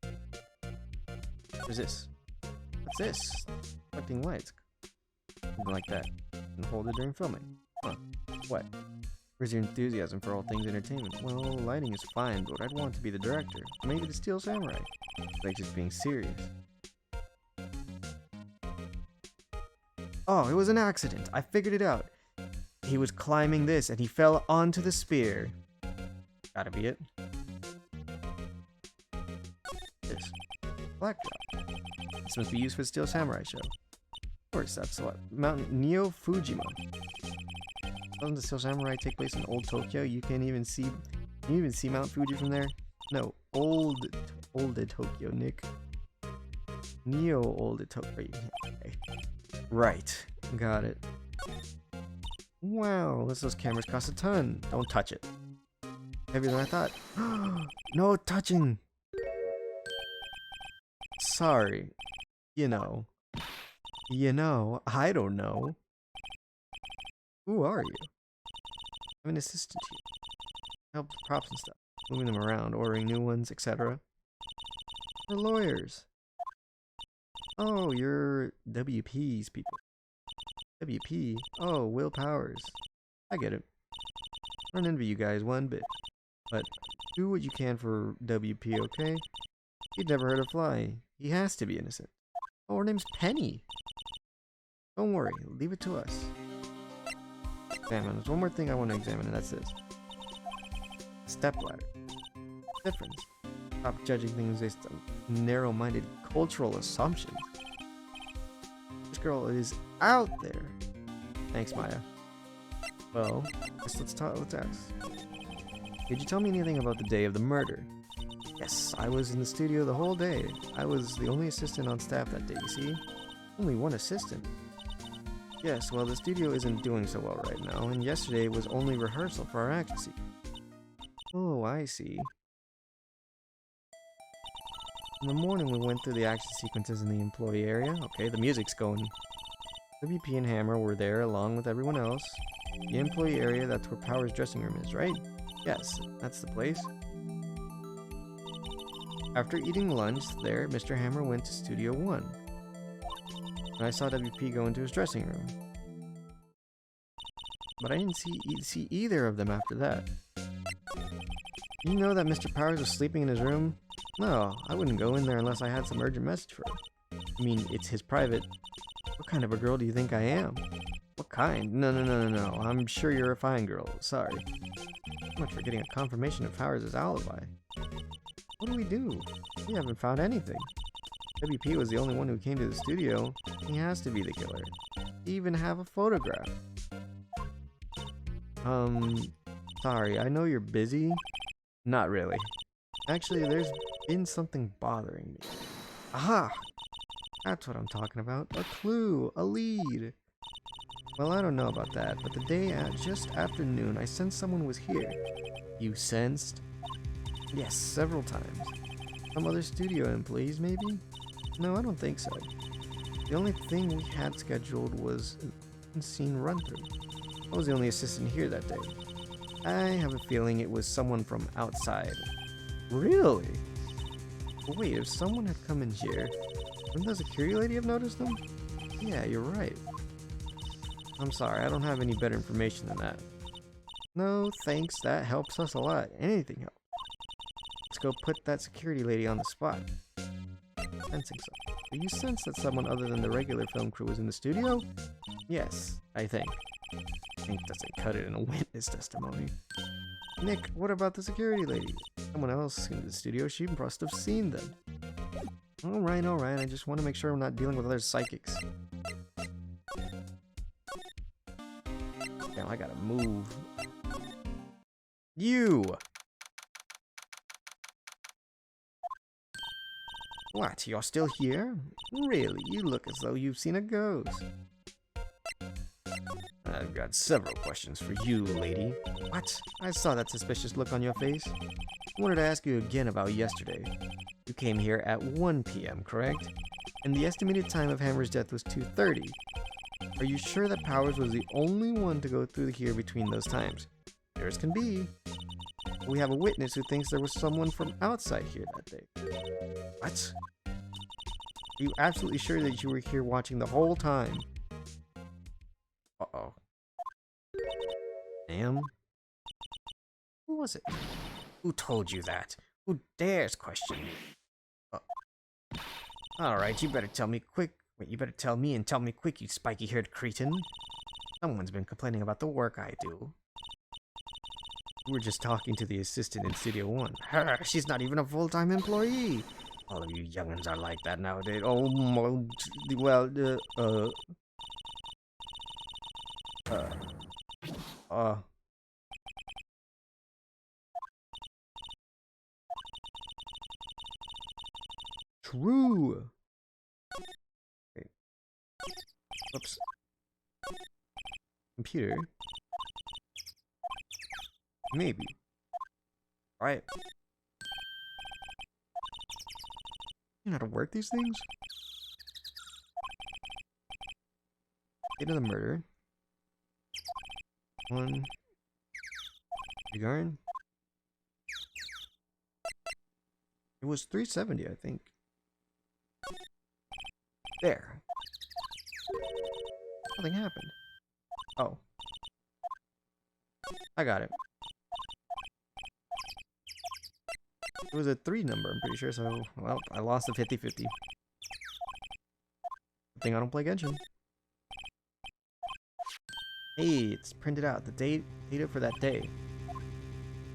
What is this? What's this? Reflecting lights. Something like that. And hold it during filming. Huh. What? Where's your enthusiasm for all things entertainment? Well, lighting is fine, but I'd want to be the director. Maybe the Steel Samurai. Like just being serious. Oh, it was an accident. I figured it out. He was climbing this and he fell onto the spear. Gotta be it. This. Blackdrop. This must be used for the Steel Samurai show. Of course, that's what. Mount Neo Fujima. Doesn't the Steel Samurai take place in Old Tokyo? You can't even see. Can you even see Mount Fuji from there? No, old Tokyo, Nick. Neo Old Tokyo. Okay. Right, got it. Wow, those cameras cost a ton. Don't touch it. Heavier than I thought. No touching. Sorry. You know, I don't know. Who are you? I'm an assistant here. Help with props and stuff. Moving them around, ordering new ones, etc. We're lawyers. Oh, you're WP's people. WP? Oh, Will Powers. I get it. I don't envy you guys one bit. But do what you can for WP, okay? He'd never hurt a fly. He has to be innocent. Oh, her name's Penny. Don't worry, leave it to us. Examine. There's one more thing I want to examine, and that's this. Stepladder. Difference. Stop judging things based on narrow-minded cultural assumptions. This girl is out there. Thanks, Maya. Well, let's ask. Did you tell me anything about the day of the murder? Yes, I was in the studio the whole day. I was the only assistant on staff that day, you see? Only one assistant. Yes, well, the studio isn't doing so well right now, and yesterday was only rehearsal for our action scene. Oh, I see. In the morning, we went through the action sequences in the employee area. Okay, the music's going. WP and Hammer were there along with everyone else. The employee area, that's where Power's dressing room is, right? Yes, that's the place. After eating lunch there, Mr. Hammer went to Studio 1. And I saw WP go into his dressing room. But I didn't see either of them after that. You know that Mr. Powers was sleeping in his room? No, I wouldn't go in there unless I had some urgent message for him. I mean, it's his private... What kind of a girl do you think I am? What kind? No. I'm sure you're a fine girl. Sorry. So much for getting a confirmation of Powers' alibi. What do we do? We haven't found anything. WP was the only one who came to the studio. He has to be the killer. He even have a photograph. Sorry, I know you're busy. Not really. Actually, there's been something bothering me. Aha! That's what I'm talking about. A clue, a lead. Well, I don't know about that, but the day at just after noon, I sensed someone was here. You sensed? Yes, several times. Some other studio employees, maybe? No, I don't think so. The only thing we had scheduled was an scene run-through. I was the only assistant here that day. I have a feeling it was someone from outside. Really? But wait, if someone had come in here, wouldn't the security lady have noticed them? Yeah, you're right. I'm sorry, I don't have any better information than that. No, thanks, that helps us a lot. Anything helps. Let's go put that security lady on the spot. Sensing something. Do you sense that someone other than the regular film crew was in the studio? Yes, I think. Ink doesn't cut it in a witness testimony. Nick, what about the security lady? Someone else in the studio, she must have seen them. Alright, I just want to make sure I'm not dealing with other psychics. Damn, I gotta move. You! What, you're still here? Really, you look as though you've seen a ghost. I've got several questions for you, lady. What? I saw that suspicious look on your face. I wanted to ask you again about yesterday. You came here at 1 p.m., correct? And the estimated time of Hammer's death was 2:30. Are you sure that Powers was the only one to go through here between those times? There as can be. We have a witness who thinks there was someone from outside here that day. What? Are you absolutely sure that you were here watching the whole time? Uh-oh. Damn. Who was it? Who told you that? Who dares question me? Alright, you better tell me quick. Wait, you better tell me and tell me quick, you spiky-haired cretin. Someone's been complaining about the work I do. We were just talking to the assistant in Studio 1. Her, she's not even a full-time employee. All of you young'uns are like that nowadays. Oh, well, True. Okay. Oops. Computer. Maybe. Alright. You know how to work these things? Date of the murder. 1. Garn. It was 370, I think. There. Nothing happened. Oh. I got it. It was a 3 number, I'm pretty sure, so, well, I lost a 50-50. Good thing I don't play Genshin. Hey, it's printed out. The data for that day.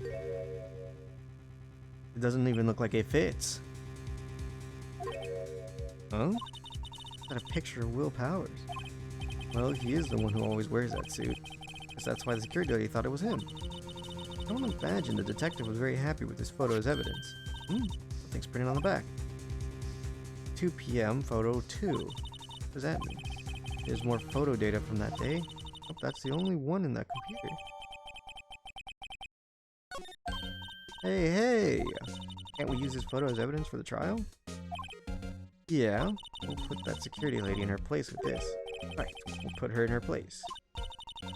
It doesn't even look like it fits. Huh? Got a picture of Will Powers. Well, he is the one who always wears that suit. Guess that's why the security lady thought it was him. I don't imagine the detective was very happy with this photo as evidence. Something's printed on the back. 2 p.m. photo 2. What does that mean? There's more photo data from that day. Hope that's the only one in that computer. Hey! Can't we use this photo as evidence for the trial? Yeah, we'll put that security lady in her place with this. Right, we'll put her in her place.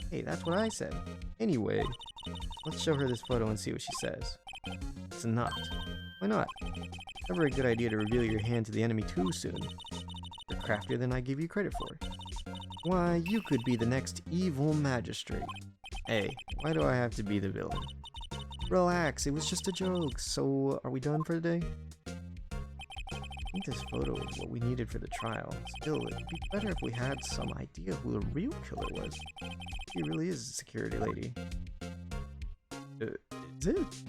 Hey, that's what I said. Anyway, let's show her this photo and see what she says. It's not. Why not? Never a good idea to reveal your hand to the enemy too soon. You're craftier than I give you credit for. Why, you could be the next evil magistrate. Hey, why do I have to be the villain? Relax, it was just a joke. So, are we done for the day? I think this photo is what we needed for the trial. Still, it'd be better if we had some idea who the real killer was. She really is a security lady. Is it?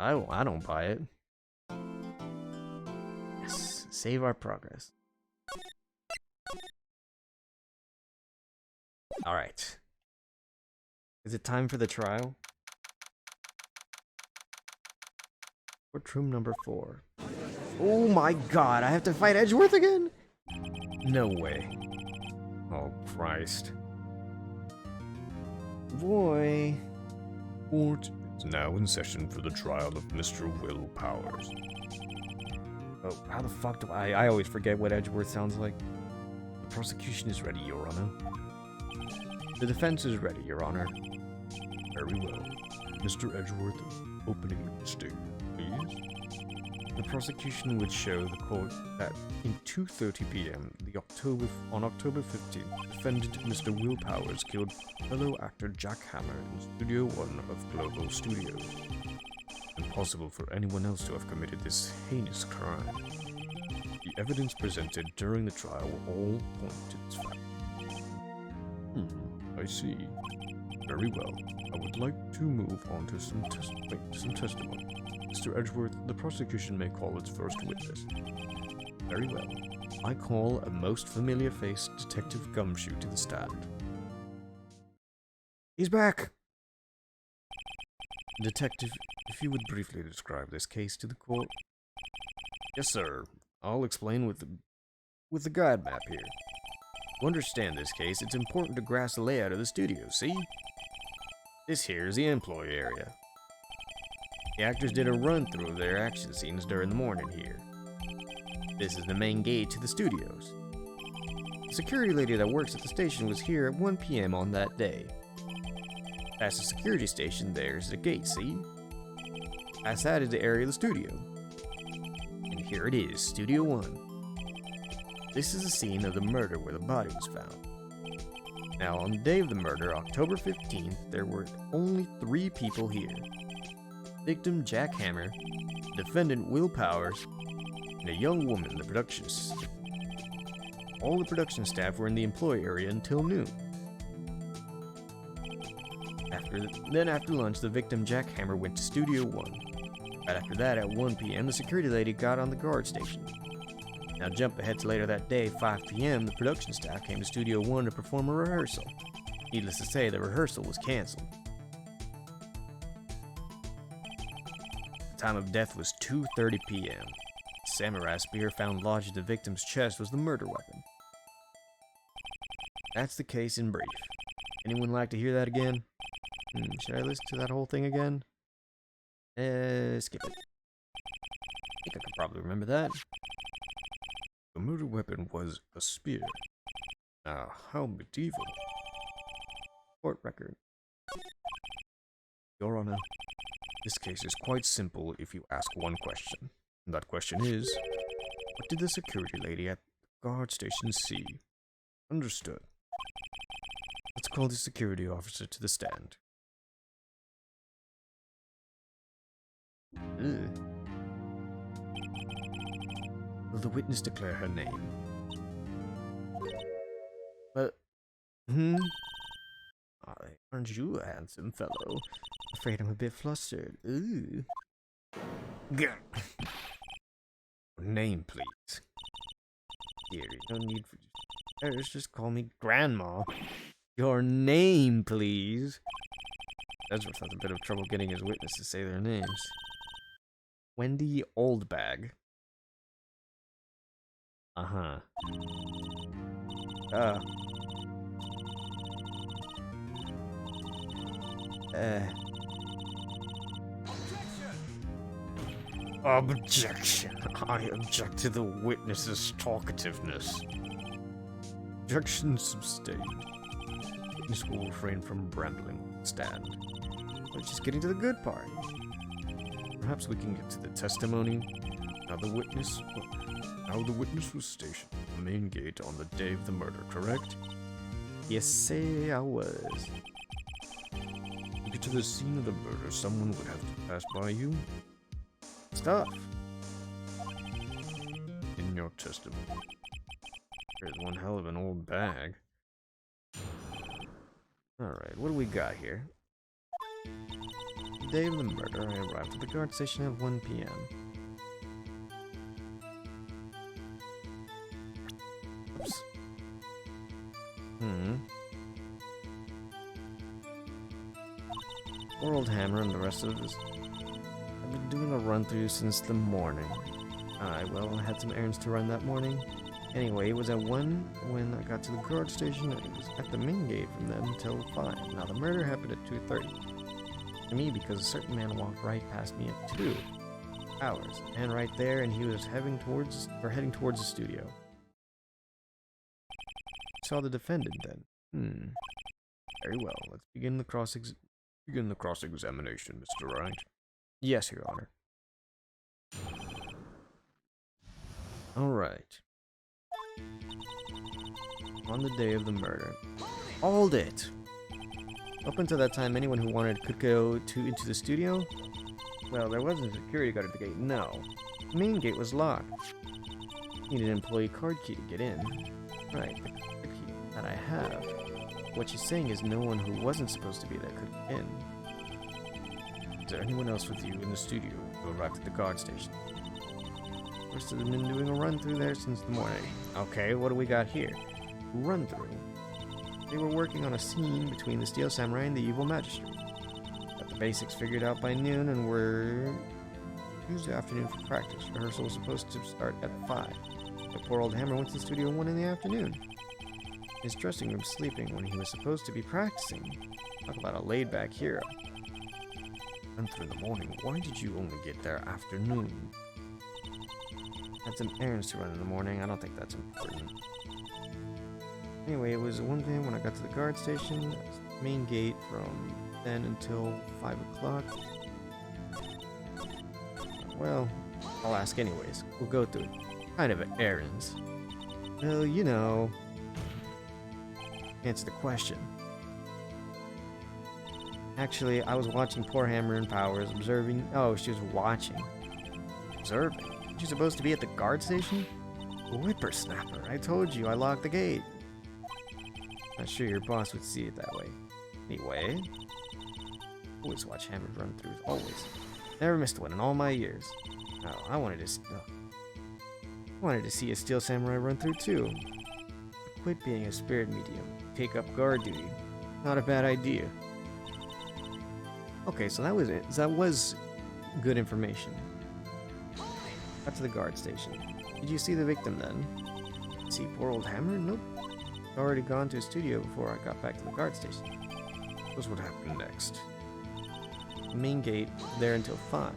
I don't buy it. Yes, save our progress. Alright. Is it time for the trial? Courtroom number 4. Oh my god, I have to fight Edgeworth again? No way. Oh Christ. Boy. Court is now in session for the trial of Mr. Will Powers. Oh, how the fuck do I always forget what Edgeworth sounds like. The prosecution is ready, Your Honor. The defense is ready, Your Honor. Very well. Mr. Edgeworth, opening your statement, please. The prosecution would show the court that in 2:30 p.m. on October 15th, defendant Mr. Will Powers killed fellow actor Jack Hammer in Studio 1 of Global Studios. Impossible for anyone else to have committed this heinous crime. The evidence presented during the trial will all point to this fact. I see. Very well. I would like to move on to some testimony. Mr. Edgeworth, the prosecution may call its first witness. Very well. I call a most familiar-faced Detective Gumshoe to the stand. He's back! Detective, if you would briefly describe this case to the court. Yes, sir. I'll explain with the guide map here. To understand this case, it's important to grasp the layout of the studio, see? This here is the employee area. The actors did a run-through of their action scenes during the morning here. This is the main gate to the studios. The security lady that works at the station was here at 1 p.m. on that day. Past the security station, there's the gate, see? Past that is the area of the studio. And here it is, Studio 1. This is the scene of the murder where the body was found. Now, on the day of the murder, October 15th, there were only 3 people here. Victim Jack Hammer, defendant Will Powers, and a young woman in the production assistant. All the production staff were in the employee area until noon. After lunch, the victim Jack Hammer went to Studio 1. Right after that, at 1 p.m., the security lady got on the guard station. Now jump ahead to later that day, 5 p.m., the production staff came to Studio 1 to perform a rehearsal. Needless to say, the rehearsal was cancelled. The time of death was 2:30 p.m. The samurai spear found lodged in the victim's chest was the murder weapon. That's the case in brief. Anyone like to hear that again? Should I listen to that whole thing again? Skip it. I think I could probably remember that. The murder weapon was a spear. Now, how medieval. Court record. Your Honor, this case is quite simple if you ask one question. And that question is, what did the security lady at the guard station see? Understood. Let's call the security officer to the stand. Will the witness declare her name? Hmm? Aren't you a handsome fellow? Afraid I'm a bit flustered. Ooh. Gah. Name, please. Dearie, no need for just call me Grandma. Your name, please. Edgeworth has a bit of trouble getting his witness to say their names. Wendy Oldbag. Uh-huh. Objection. I object to the witness's talkativeness. Objection sustained. Witness will refrain from rambling. Stand. We're just getting to the good part. Perhaps we can get to the testimony. Now the witness was stationed at the main gate on the day of the murder, correct? Yes, say I was. To get to the scene of the murder, someone would have to pass by you. Stuff. In your testimony. There's one hell of an old bag. Alright, what do we got here? The day of the murder, I arrived at the guard station at 1 p.m. Oops. Poor old Hammer and the rest of us have been doing a run-through since the morning. I had some errands to run that morning. Anyway, it was at 1 when I got to the guard station. It was at the main gate from then until 5. Now, the murder happened at 2:30. To me, because a certain man walked right past me at 2 hours. And right there, and he was heading towards the studio. Saw the defendant then. Very well. Let's begin the cross-examination, Mr. Wright. Yes, Your Honor. Alright. On the day of the murder. Hold it! Up until that time, anyone who wanted could go into the studio? Well, there wasn't a security guard at the gate, no. The main gate was locked. Needed an employee card key to get in. Right, the card key that I have. What she's saying is no one who wasn't supposed to be there could get in. Is there anyone else with you in the studio who arrived at the guard station? The rest of them been doing a run-through there since the morning. Okay, what do we got here? Run-through. They were working on a scene between the Steel Samurai and the Evil Magistrate. Got the basics figured out by noon and were Tuesday afternoon for practice. Rehearsal was supposed to start at 5. The poor old Hammer went to the studio at 1 in the afternoon. His dressing room sleeping when he was supposed to be practicing. Talk about a laid-back hero. And through the morning, why did you only get there afternoon? Had some errands to run in the morning. I don't think that's important. Anyway, it was 1 p.m. when I got to the guard station. Main gate from then until 5 o'clock. Well, I'll ask anyways. We'll go through it. Kind of errands. Well, you know. Answer the question. Actually, I was watching poor Hammer and Powers, observing. Oh, she was watching. Observing? She's supposed to be at the guard station? Whippersnapper, I told you I locked the gate. Not sure your boss would see it that way. Anyway, always watch Hammer run throughs, always. Never missed one in all my years. Oh, I wanted to see a Steel Samurai run through too. Quit being a spirit medium. Take up guard duty. Not a bad idea. Okay, so that was it. That was good information. Got to the guard station. Did you see the victim then? See poor old Hammer? Nope. Already gone to his studio before I got back to the guard station. What's what happened next? The main gate there until 5.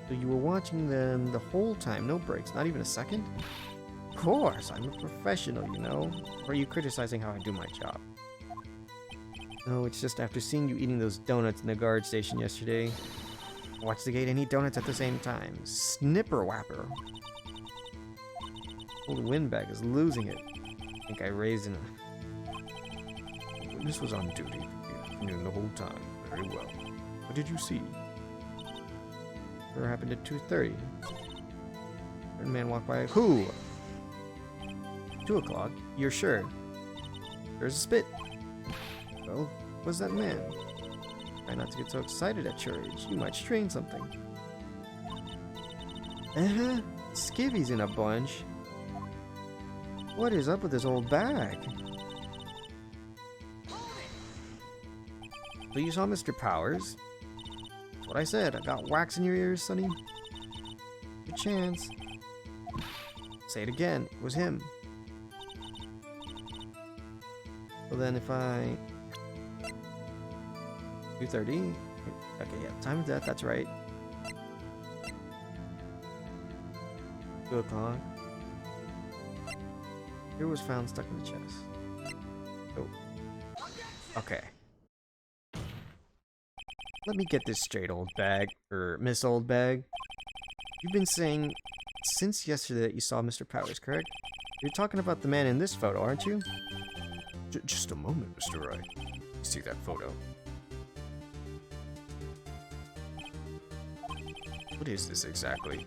So you were watching them the whole time, no breaks, not even a second? Of course, I'm a professional, you know. Or are you criticizing how I do my job? No, it's just after seeing you eating those donuts in the guard station yesterday. Watch the gate and eat donuts at the same time. Snipper whapper. Old windbag is losing it. I think I raised in The witness was on duty for the afternoon the whole time. Very well. What did you see? What happened at 2:30? Certain man walked by. Who? 2 o'clock? You're sure? There's a spit. Well, was that man? Try not to get so excited at your age. You might strain something. Skivvy's in a bunch. What is up with this old bag? So you saw Mr. Powers? That's what I said. I got wax in your ears, Sonny. Good chance. Say it again. It was him. So then if I... 2:30. Okay, yeah. Time of death. That's right. 2 o'clock. Here was found stuck in the chest. Oh. Okay. Let me get this straight, old bag. Miss Old Bag. You've been saying since yesterday that you saw Mr. Powers, correct? You're talking about the man in this photo, aren't you? Just a moment, Mr. Wright. You see that photo? What is this exactly?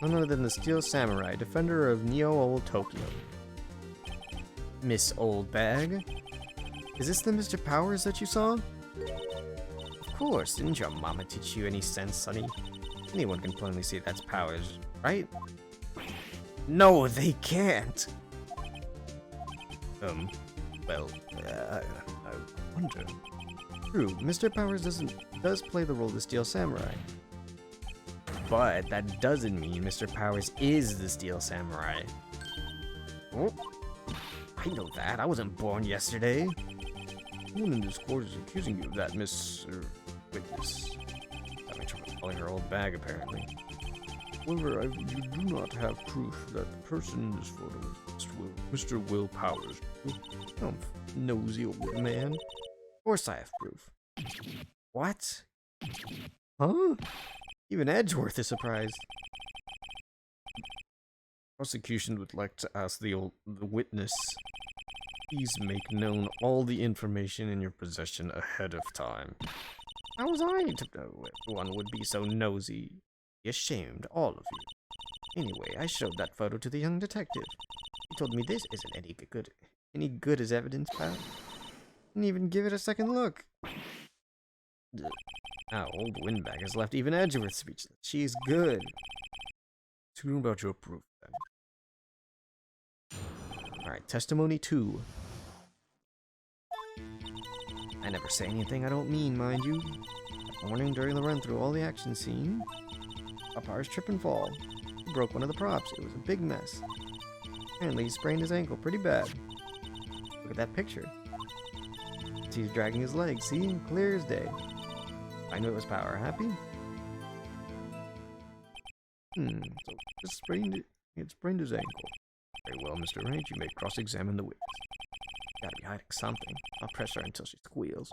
None other than the Steel Samurai, defender of Neo-Old Tokyo. Miss Old Bag? Is this the Mr. Powers that you saw? Of course, didn't your mama teach you any sense, Sonny? Anyone can plainly see that's Powers, right? No, they can't! Well, I wonder. True, Mr. Powers does play the role of the Steel Samurai. But that doesn't mean Mr. Powers is the Steel Samurai. Oh, I know that. I wasn't born yesterday. No one in this court is accusing you of that, Miss... Witness. Having trouble calling her old bag, apparently. However, you do not have proof that the person in this photo is Mr. Will Powers. Oh, nosy old man. Of course I have proof. What? Huh? Even Edgeworth is surprised. Prosecution would like to ask the witness, please make known all the information in your possession ahead of time. How was I to know everyone would be so nosy? Be ashamed, all of you. Anyway, I showed that photo to the young detective. He told me this isn't any good as evidence, pal. Didn't even give it a second look. Now, old Windbag has left even Edgeworth speechless. She's good. Talking about your proof, then. Alright, testimony 2. I never say anything I don't mean, mind you. That morning during the run through all the action scene, Powers trip and fall. He broke one of the props. It was a big mess. Apparently he sprained his ankle pretty bad. Look at that picture. He's dragging his leg, see? Clear as day. I knew it was Power. Happy? So just sprained it. He had sprained his ankle. Very well, Mr. Wright, you may cross-examine the witness. Gotta be hiding something. I'll press her until she squeals.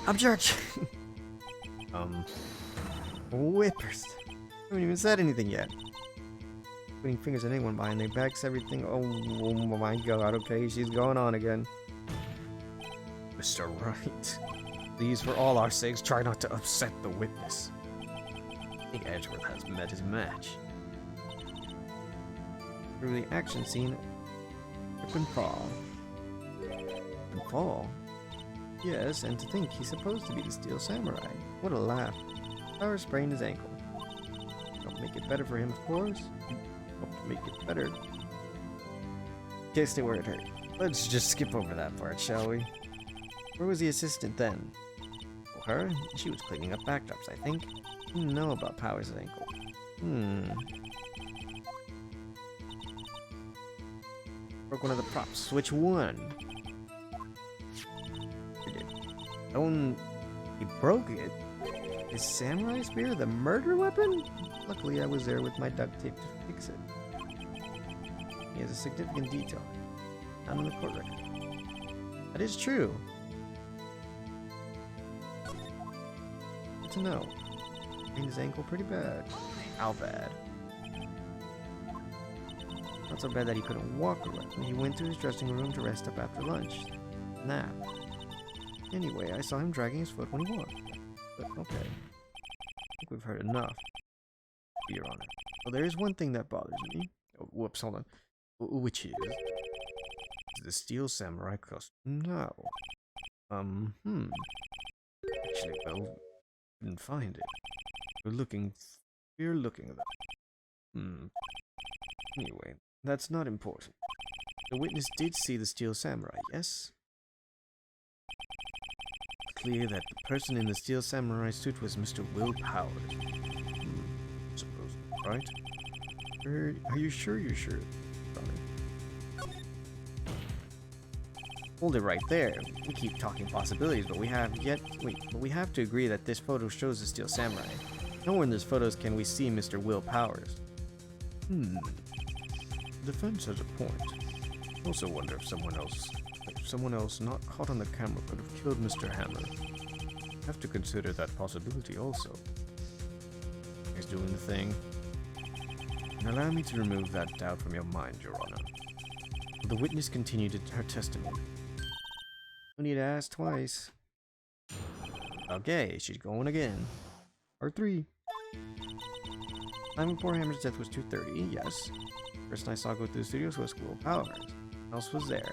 Objection! Whippers. I haven't even said anything yet. Putting fingers on anyone behind their backs, everything. Oh my god, okay, she's going on again. Mr. Wright, please, for all our sakes, try not to upset the witness. I think Edgeworth has met his match. Through the action scene, trip and fall. And fall? Yes, and to think he's supposed to be the Steel Samurai. What a laugh. Power sprained his ankle. Don't make it better for him, of course. Don't make it better. Kissed it where it hurt. Let's just skip over that part, shall we? Where was the assistant then? Well, her? She was cleaning up backdrops, I think. Didn't know about Powers' ankle. Broke one of the props. Which one? He did. He broke it? His samurai spear, the murder weapon? Luckily, I was there with my duct tape to fix it. He has a significant detail. Not in the court record. That is true. Good to know. Sprained his ankle pretty bad. How bad? Not so bad that he couldn't walk around. He went to his dressing room to rest up after lunch. Nap. Anyway, I saw him dragging his foot when he walked. But okay. I think we've heard enough. Your Honor. Well, there is one thing that bothers me. Oh, whoops, hold on. Which is the Steel Samurai costume now. Actually, well, didn't find it. We're looking at that. Anyway, that's not important. The witness did see the Steel Samurai, yes? It's clear that the person in the Steel Samurai suit was Mr. Will Powers. Suppose, right? Are you sure you're sure? Hold it right there. We keep talking possibilities, but we have to agree that this photo shows the Steel Samurai. Nowhere in these photos can we see Mr. Will Powers. The defense has a point. I also wonder if someone else not caught on the camera could have killed Mr. Hammer. Have to consider that possibility also. He's doing the thing. And allow me to remove that doubt from your mind, Your Honor. The witness continued her testimony. No need to ask twice. Okay, she's going again. Part 3. Time before Hammer's death was 2:30, yes. Person I saw go through the studios was Will Powers. Who else was there?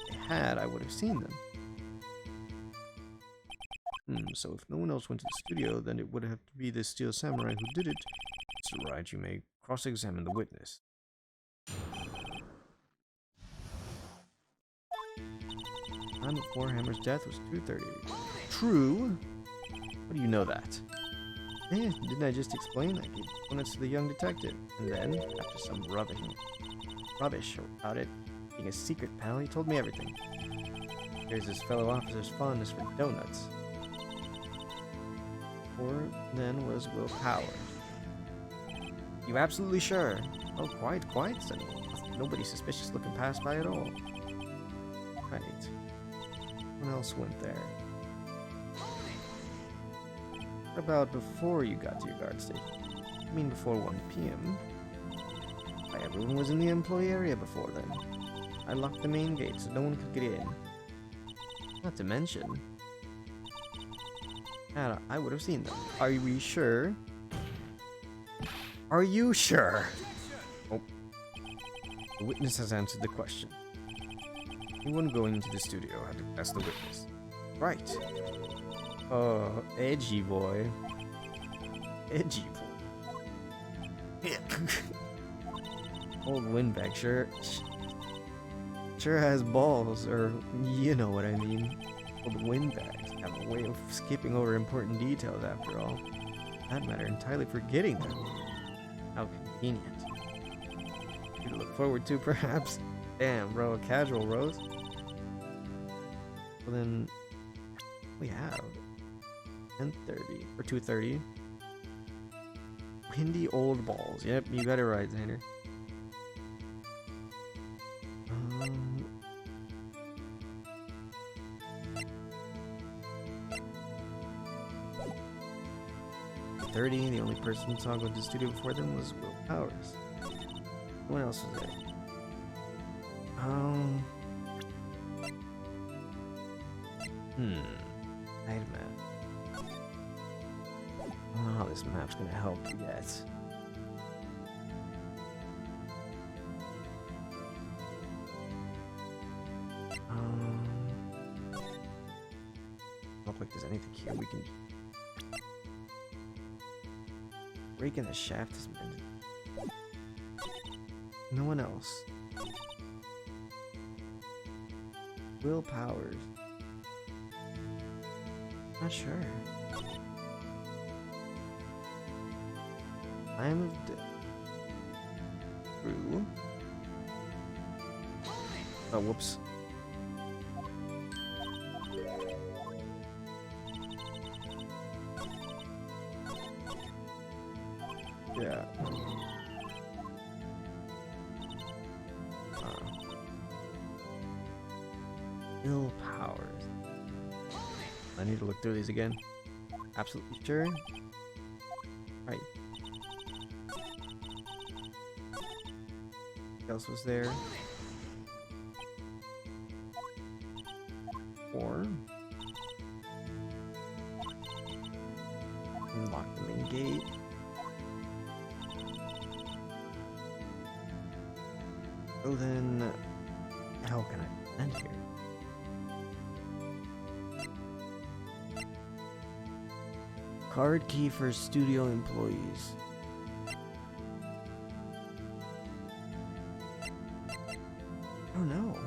If they had, I would have seen them. So if no one else went to the studio, then it would have to be the Steel Samurai who did it. Mr. Wright, you may cross-examine the witness. Time before Hammer's death was 2:30. True. How do you know that? Didn't I just explain? I gave donuts to the young detective, and then, after some rubbish about it being a secret pal, he told me everything. Here's his fellow officer's fondness for donuts. Or then was Will Powers. You absolutely sure? Oh, quite, said Will. Nobody suspicious looking passed by at all. Right. What else went there? What about before you got to your guard station? I mean before 1 p.m. Why, everyone was in the employee area before then. I locked the main gate so no one could get in. Not to mention, I would have seen them. Are we sure? Are you sure? Oh. The witness has answered the question. Anyone going into the studio had to ask the witness. Right. Oh, edgy boy. Edgy boy. Old Windbag sure has balls, or you know what I mean. Old Windbags have a way of skipping over important details after all. For that matter, entirely forgetting them. How convenient. You to look forward to, perhaps? Damn, bro, a casual roast? Well then, we have 10:30 or 2:30. Windy old balls. Yep, you got it right, Xander. 30. The only person who saw go to the studio before them was Will Powers. No one else was there. Wait a minute. I don't know how this map's gonna help yet. Look like there's anything here we can. Breaking the shaft is meant. No one else. Will Powers. Not sure. Time of death. True. Oh, whoops. Yeah. Will Powers. I need to look through these again. Absolutely sure. Right. What else was there? 4. Unlock the main gate. So then, how can I end here? Card key for studio employees. I don't know.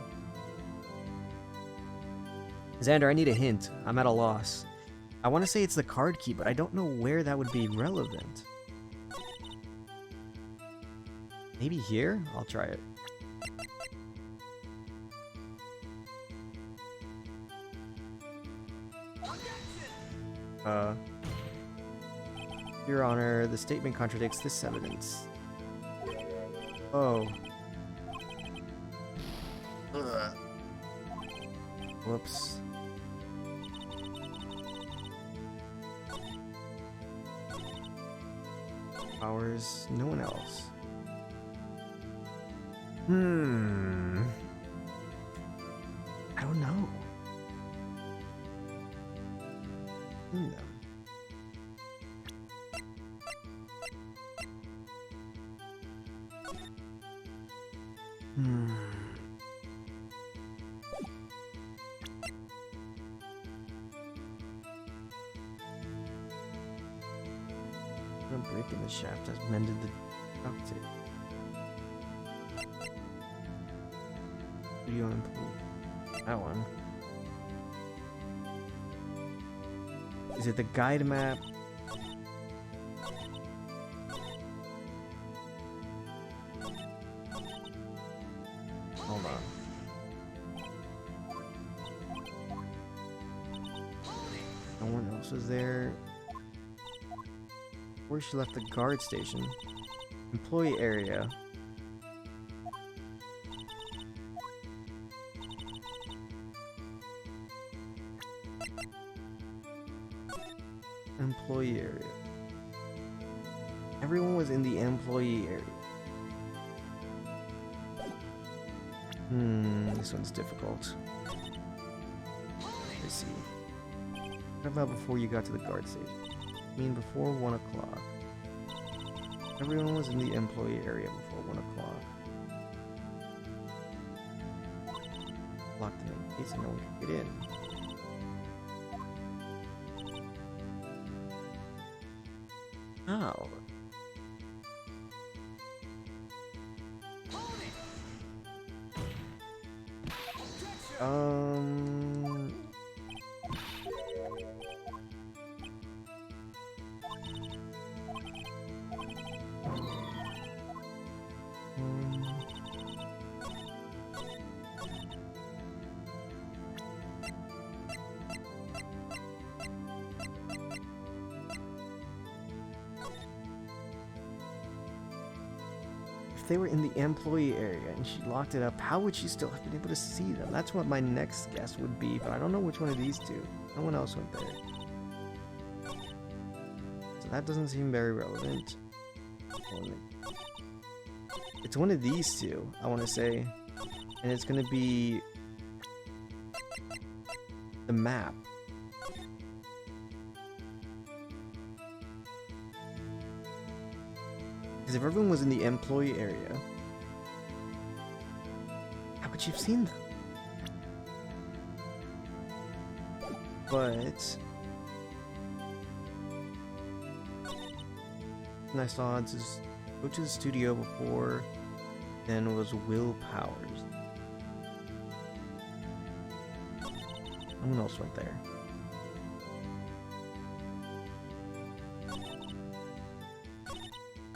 Xander, I need a hint. I'm at a loss. I want to say it's the card key, but I don't know where that would be relevant. Maybe here? I'll try it. Your Honor, the statement contradicts this evidence. Oh. Ugh. Whoops. Hours, no one else. I don't know. A break in the shaft has mended the duct tape. Video improved. That one. Is it the guide map? Hold on. No one else was there. Where she left the guard station. Employee area. Employee area. Everyone was in the employee area. This one's difficult. Let's see. What about before you got to the guard station? I mean before 1 o'clock. Everyone was in the employee area before 1 o'clock. Locked them in case no one could get in. How? If they were in the employee area and she locked it up, how would she still have been able to see them? That's what my next guess would be, but I don't know which one of these two. No one else went there. So that doesn't seem very relevant. It's one of these two, I want to say. And it's going to be the map. Because if everyone was in the employee area, how could she have seen them? But nice odds is go to the studio before then was Will Powers. No one else went there.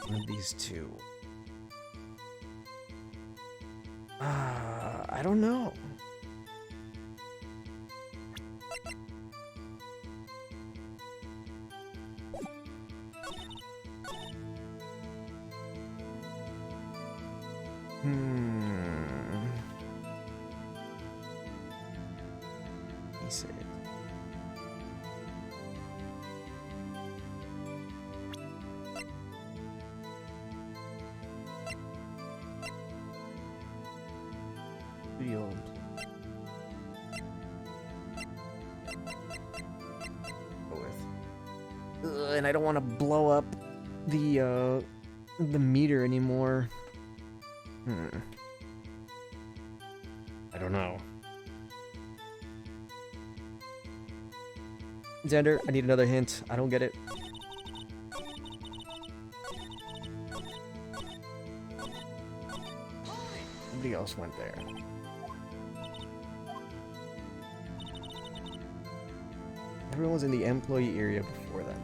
One of these two. I don't know. He said. Video. Go with. And I don't want to blow up the meter anymore. don't know. Xander, I need another hint. I don't get it. Nobody else went there. Everyone was in the employee area before then.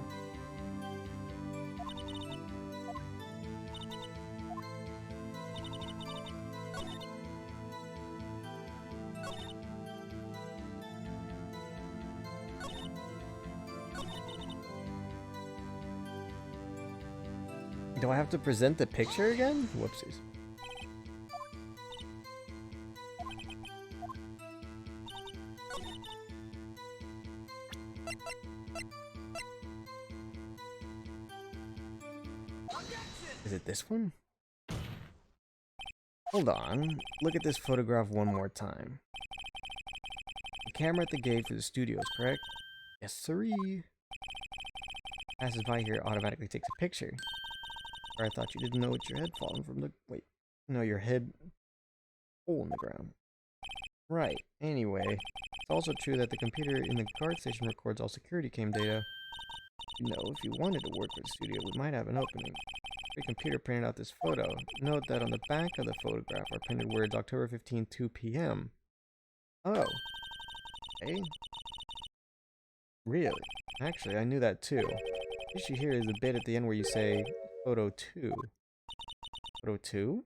Do I have to present the picture again? Whoopsies. Is it this one? Hold on. Look at this photograph one more time. The camera at the gate for the studio is correct? Yes, sirree. Passes by here automatically takes a picture. Or I thought you didn't know it's your head falling from the... Wait. No, your head... hole in the ground. Right. Anyway, it's also true that the computer in the guard station records all security cam data. You know, if you wanted to work for the studio, we might have an opening. The computer printed out this photo. Note that on the back of the photograph are printed words October 15, 2 p.m. Oh. Hey? Really? Actually, I knew that too. The issue here is the bit at the end where you say photo 2. Photo 2?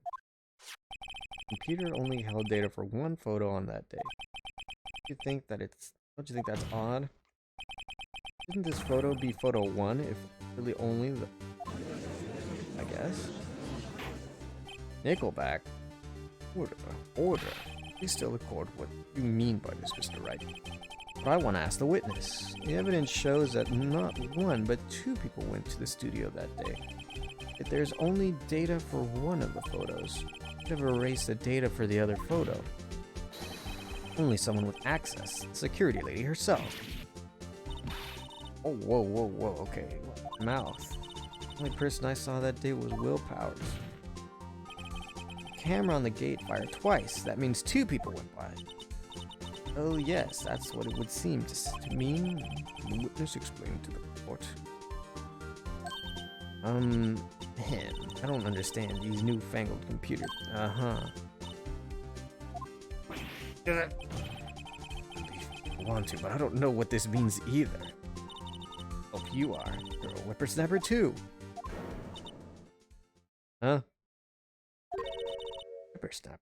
Computer only held data for one photo on that day. Don't you think that's odd? Shouldn't this photo be photo 1 if really only the... I guess? Nickelback? Order. Please still record what you mean by this, Mr. Wright. But I want to ask the witness. The evidence shows that not one, but two people went to the studio that day. If there's only data for one of the photos, you should have erased the data for the other photo. Only someone with access, the security lady herself. Oh, whoa, okay. Mouth. The only person I saw that day was Will Powers. Camera on the gate fired twice. That means two people went by. Oh yes, that's what it would seem to mean. The witness explained to the court. I don't understand these newfangled computers. I want to, but I don't know what this means either. Oh, you are. You're a whippersnapper too. Huh? Whippersnapper.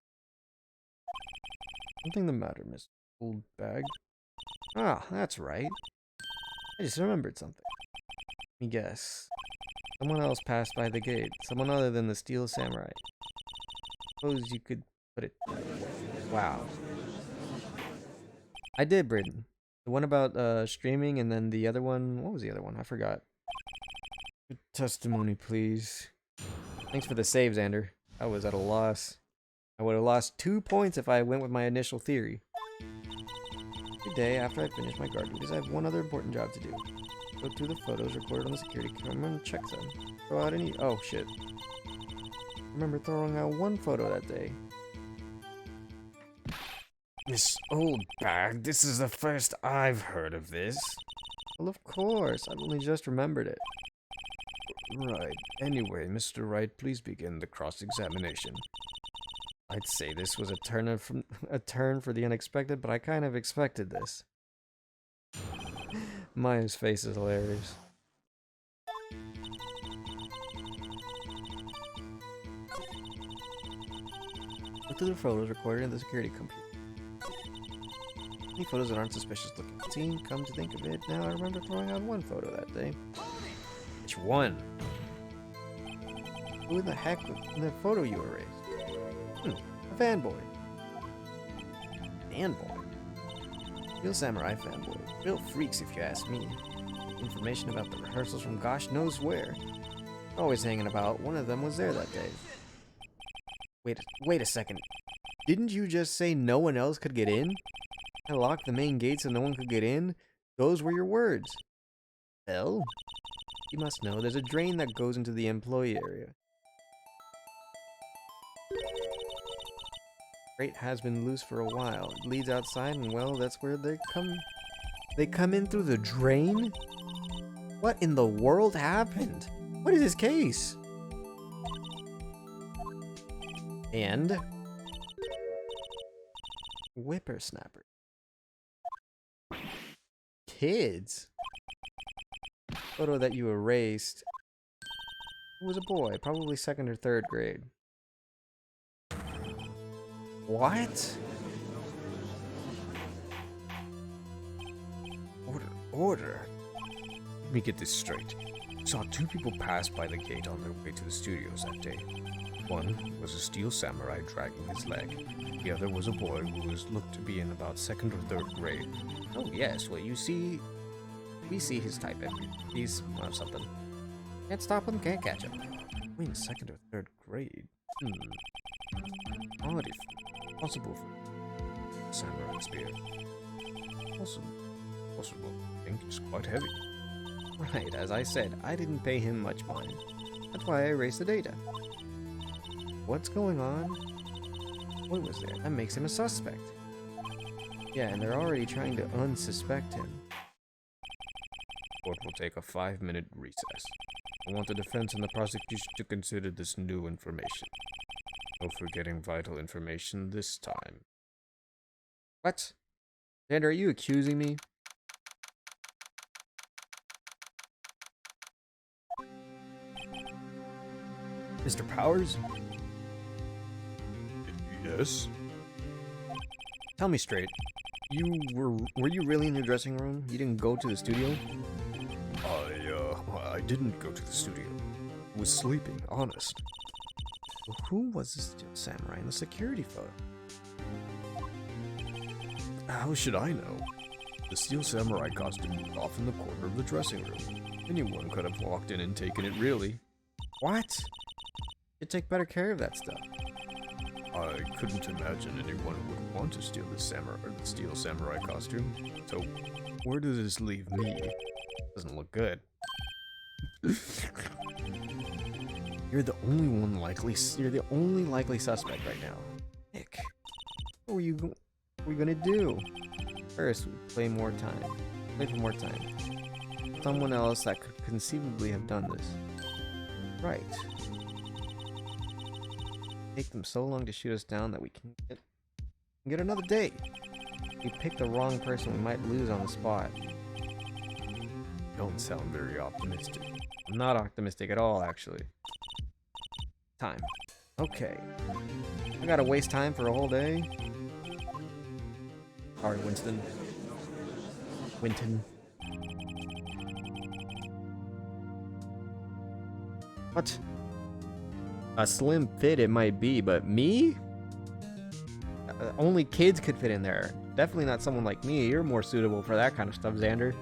Something the matter, Miss Old Bag? Ah, that's right. I just remembered something. Let me guess. Someone else passed by the gate. Someone other than the Steel Samurai. Suppose you could put it... Wow. I did, Britton. The one about streaming, and then the other one... What was the other one? I forgot. Good testimony, please. Thanks for the save, Xander. I was at a loss. I would have lost 2 points if I went with my initial theory. Every day after I finish my guard duties, I have one other important job to do. Go through the photos recorded on the security camera and check them. Throw out any... Oh, shit. I remember throwing out one photo that day. Miss Oldbag, this is the first I've heard of this. Well, of course. I've only just remembered it. Right. Anyway, Mr. Wright, please begin the cross-examination. I'd say this was a turn for the unexpected, but I kind of expected this. Maya's face is hilarious. Look through the photos recorded in the security computer. Any photos that aren't suspicious looking. See, come to think of it, now I remember throwing out one photo that day. Which one? Who the heck was in the photo you erased? A fanboy. Fanboy? Real samurai fanboy. Real freaks if you ask me. Information about the rehearsals from gosh knows where. Always hanging about. One of them was there that day. Wait a second. Didn't you just say no one else could get in? I locked the main gate so no one could get in? Those were your words. Well, you must know there's a drain that goes into the employee area. Crate has been loose for a while. It leads outside, and well, that's where they come. They come in through the drain? What in the world happened? What is this case? And whippersnapper. Kids. Photo that you erased. It was a boy, probably 2nd or 3rd grade. What? Order. Let me get this straight. Saw 2 people pass by the gate on their way to the studios that day. One was a steel samurai dragging his leg. The other was a boy who was looked to be in about 2nd or 3rd grade. Oh yes, well we see his type. He's something. Can't stop him, can't catch him. In 2nd or 3rd grade. Odd if possible for samurai spear. Possible. I think it's quite heavy. Right, as I said, I didn't pay him much mind. That's why I erased the data. What's going on? What was there? That makes him a suspect. Yeah, and they're already trying to unsuspect him. Court will take a 5-minute recess. I want the defense and the prosecution to consider this new information. No forgetting vital information this time. What? Xander, are you accusing me? Mr. Powers? Yes? Tell me straight. Were you really in your dressing room? You didn't go to the studio? I didn't go to the studio. I was sleeping, honest. Well, who was this samurai in the security photo? How should I know? The steel samurai costume was off in the corner of the dressing room. Anyone could have walked in and taken it, really. What? You take better care of that stuff. I couldn't imagine anyone would want to steal the steel samurai costume. So, where does this leave me? Doesn't look good. You're the only likely suspect right now. Nick, what were you gonna do? First, we play more time. Play for more time. Someone else that could conceivably have done this. Right. Take them so long to shoot us down that we can get another date. If we pick the wrong person, we might lose on the spot. Don't sound very optimistic. I'm not optimistic at all, actually. Time. Okay. I gotta waste time for a whole day? Sorry, Winston. Winton. What? A slim fit it might be, but me? Only kids could fit in there. Definitely not someone like me. You're more suitable for that kind of stuff, Xander.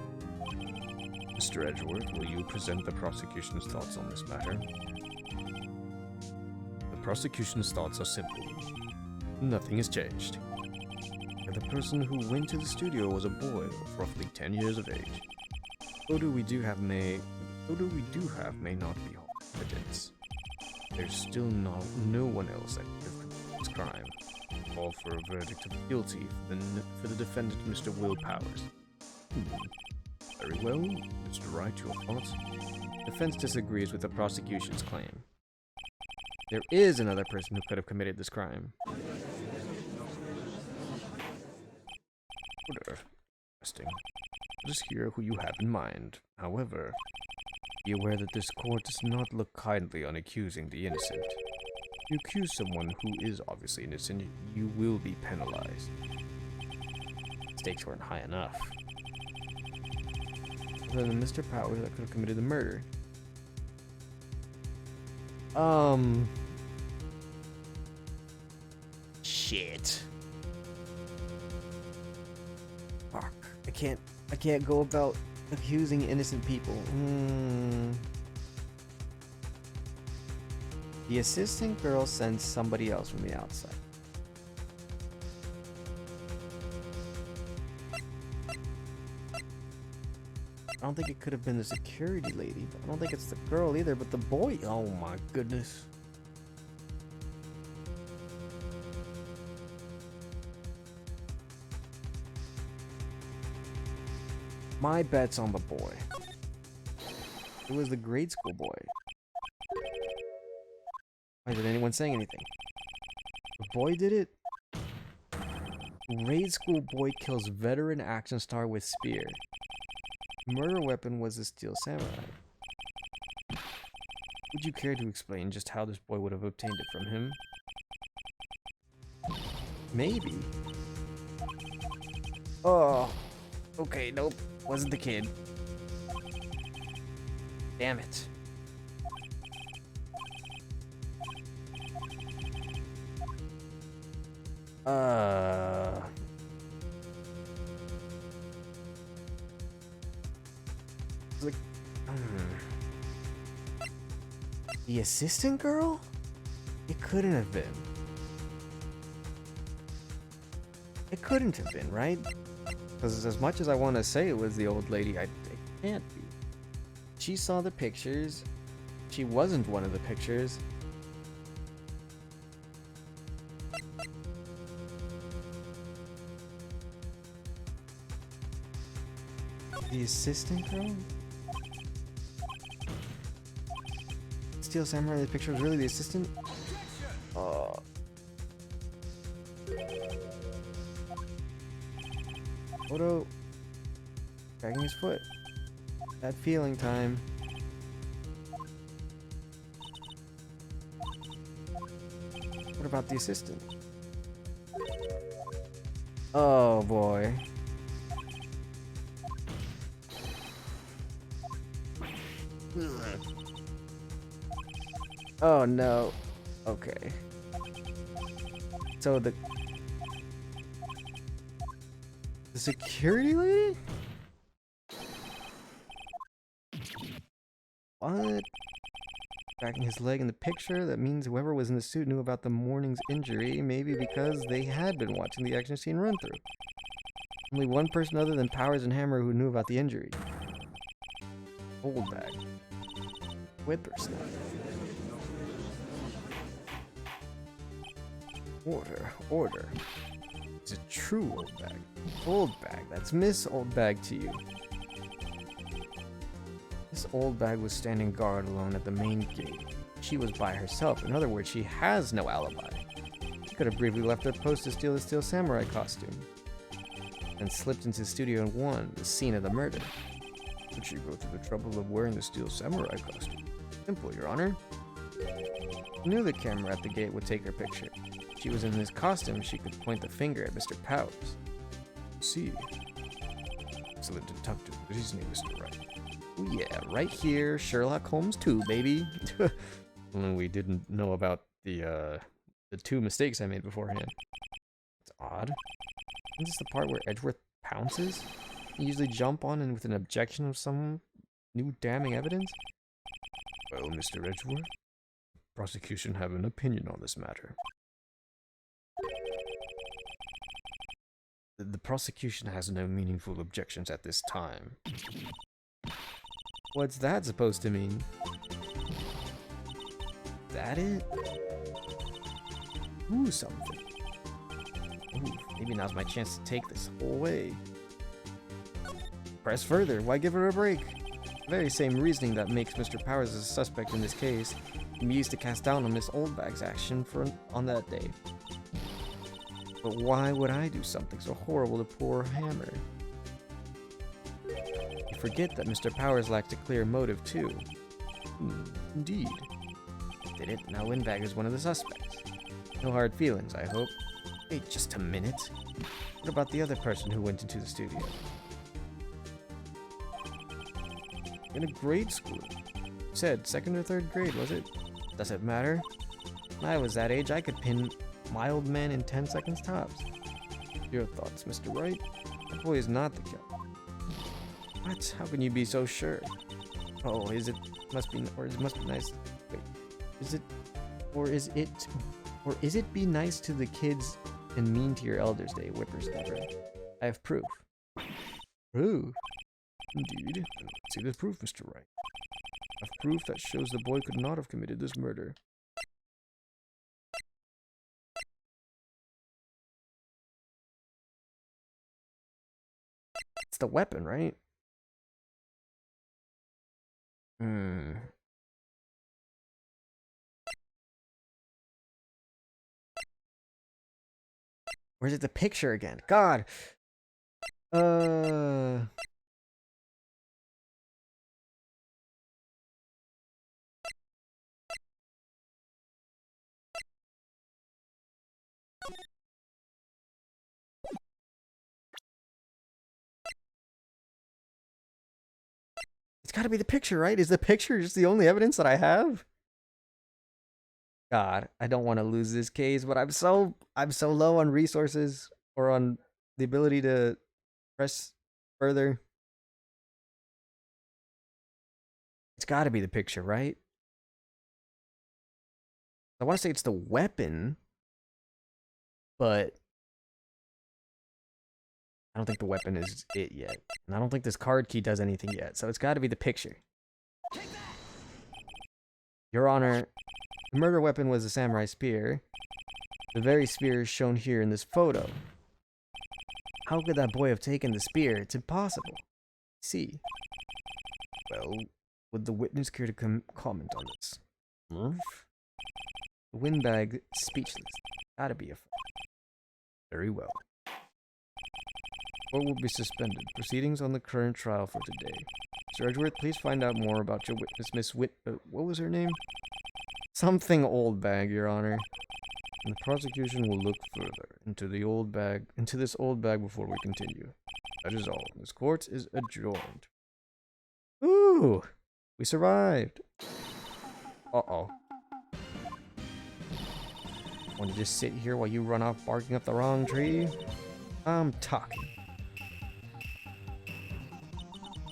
Mr. Edgeworth, will you present the prosecution's thoughts on this matter? The prosecution's thoughts are simple. Nothing has changed. The person who went to the studio was a boy of roughly 10 years of age. Photo we do have may not be evidence. There's still no one else that could have committed this crime. Call for a verdict of guilty for the defendant, Mr. Will Powers. Very well, Mr. Wright, your thoughts? Defense disagrees with the prosecution's claim. There is another person who could have committed this crime. Interesting. Let us hear who you have in mind. However, be aware that this court does not look kindly on accusing the innocent. If you accuse someone who is obviously innocent, you will be penalized. Stakes weren't high enough. Other than Mr. Powers that could have committed the murder. Shit. Fuck. I can't go about accusing innocent people. The assistant girl sends somebody else from the outside. I don't think it could have been the security lady. I don't think it's the girl either, but the boy. Oh my goodness. My bet's on the boy. It was the grade school boy. Why didn't anyone say anything? The boy did it? Grade school boy kills veteran action star with spear. Murder weapon was a steel samurai. Would you care to explain just how this boy would have obtained it from him? Maybe. Oh. Okay, nope. Wasn't the kid. Damn it. Like, the assistant girl? It couldn't have been. It couldn't have been, right? Because as much as I want to say it was the old lady, it can't be. She saw the pictures. She wasn't one of the pictures. The assistant girl? Steel Samurai, the picture was really the assistant? Oh. Odo. Dragging his foot. That feeling time. What about the assistant? Oh boy. Oh no. Okay. So the security lady? What? Cracking his leg in the picture? That means whoever was in the suit knew about the morning's injury, maybe because they had been watching the action scene run through. Only one person other than Powers and Hammer who knew about the injury. Old bag. Whippersnapper. Order, order. It's a true old bag. Old bag, that's Miss Old Bag to you. This old bag was standing guard alone at the main gate. She was by herself. In other words, she has no alibi. She could have briefly left her post to steal the Steel Samurai costume, and slipped into Studio 1, the scene of the murder. Would she go through the trouble of wearing the Steel Samurai costume? Simple, Your Honor. She knew the camera at the gate would take her picture. If she was in this costume, she could point the finger at Mr. Powers. See. Excellent detective reasoning, Mr. Wright. Oh yeah, right here, Sherlock Holmes 2, baby. We didn't know about the two mistakes I made beforehand. It's odd. Isn't this the part where Edgeworth pounces? You usually jump on and with an objection of some new damning evidence? Well, Mr. Edgeworth, the prosecution have an opinion on this matter. The prosecution has no meaningful objections at this time. What's that supposed to mean? That it? Ooh, something. Ooh, maybe now's my chance to take this whole way. Press further. Why give her a break? The very same reasoning that makes Mr. Powers a suspect in this case can be used to cast down on Miss Oldbag's action on that day. But why would I do something so horrible to poor Hammer? You forget that Mr. Powers lacked a clear motive too. Indeed. Did it? Now Windbag is one of the suspects. No hard feelings, I hope. Wait just a minute. What about the other person who went into the studio? In a grade school. You said 2nd or 3rd grade, was it? Does it matter? When I was that age, I could pin my old man in 10 seconds tops. Your thoughts, Mr. Wright? That boy is not the killer. What? How can you be so sure? Oh, is it must be nice? Wait, is it be nice to the kids and mean to your elders, day whippersnapper? I have proof. Proof? Indeed. See the proof, Mr. Wright. I have proof that shows the boy could not have committed this murder. It's the weapon, right? Hmm. Where's it the picture again? God. Uh. It's got to be the picture, right? Is the picture just the only evidence that I have? God, I don't want to lose this case, but I'm so low on resources or on the ability to press further. It's got to be the picture, right? I want to say it's the weapon, but I don't think the weapon is it yet. And I don't think this card key does anything yet, so it's got to be the picture. Your Honor, the murder weapon was a samurai spear. The very spear is shown here in this photo. How could that boy have taken the spear? It's impossible. See. Well, would the witness care to comment on this? The windbag speechless. Gotta be a fact. Very well. Court will be suspended. Proceedings on the current trial for today. Mr. Edgeworth, please find out more about your witness, Miss what was her name? Something Oldbag, Your Honor. And the prosecution will look further into this old bag before we continue. That is all. This court is adjourned. Ooh! We survived! Uh-oh. Want to just sit here while you run off barking up the wrong tree? I'm talking.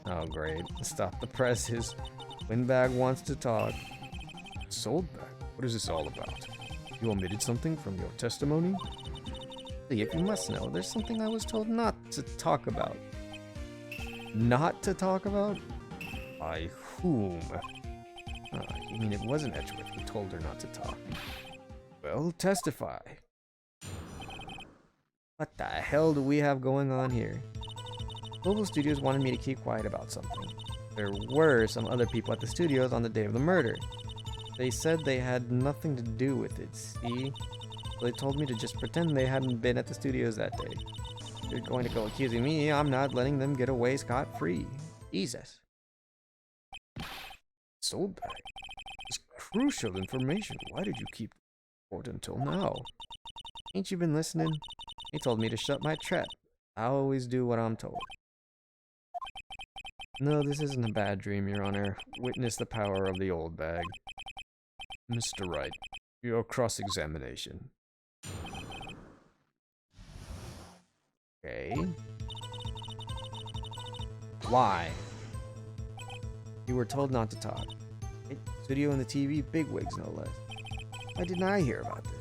Oh, great. Stop the presses. Windbag wants to talk. Soldbag? What is this all about? You omitted something from your testimony? If you must know, there's something I was told not to talk about. Not to talk about? By whom? You mean it wasn't Edgeworth who told her not to talk? Well, testify. What the hell do we have going on here? Global Studios wanted me to keep quiet about something. There were some other people at the studios on the day of the murder. They said they had nothing to do with it, see? So they told me to just pretend they hadn't been at the studios that day. They're going to go accusing me, I'm not letting them get away scot-free. Jesus. Soldbag. It's crucial information. Why did you keep the report until now? Ain't you been listening? He told me to shut my trap. I always do what I'm told. No, this isn't a bad dream, Your Honor. Witness the power of the old bag. Mr. Wright, your cross-examination. Okay. Why? You were told not to talk. Studio and the TV bigwigs, no less. Why didn't I hear about this?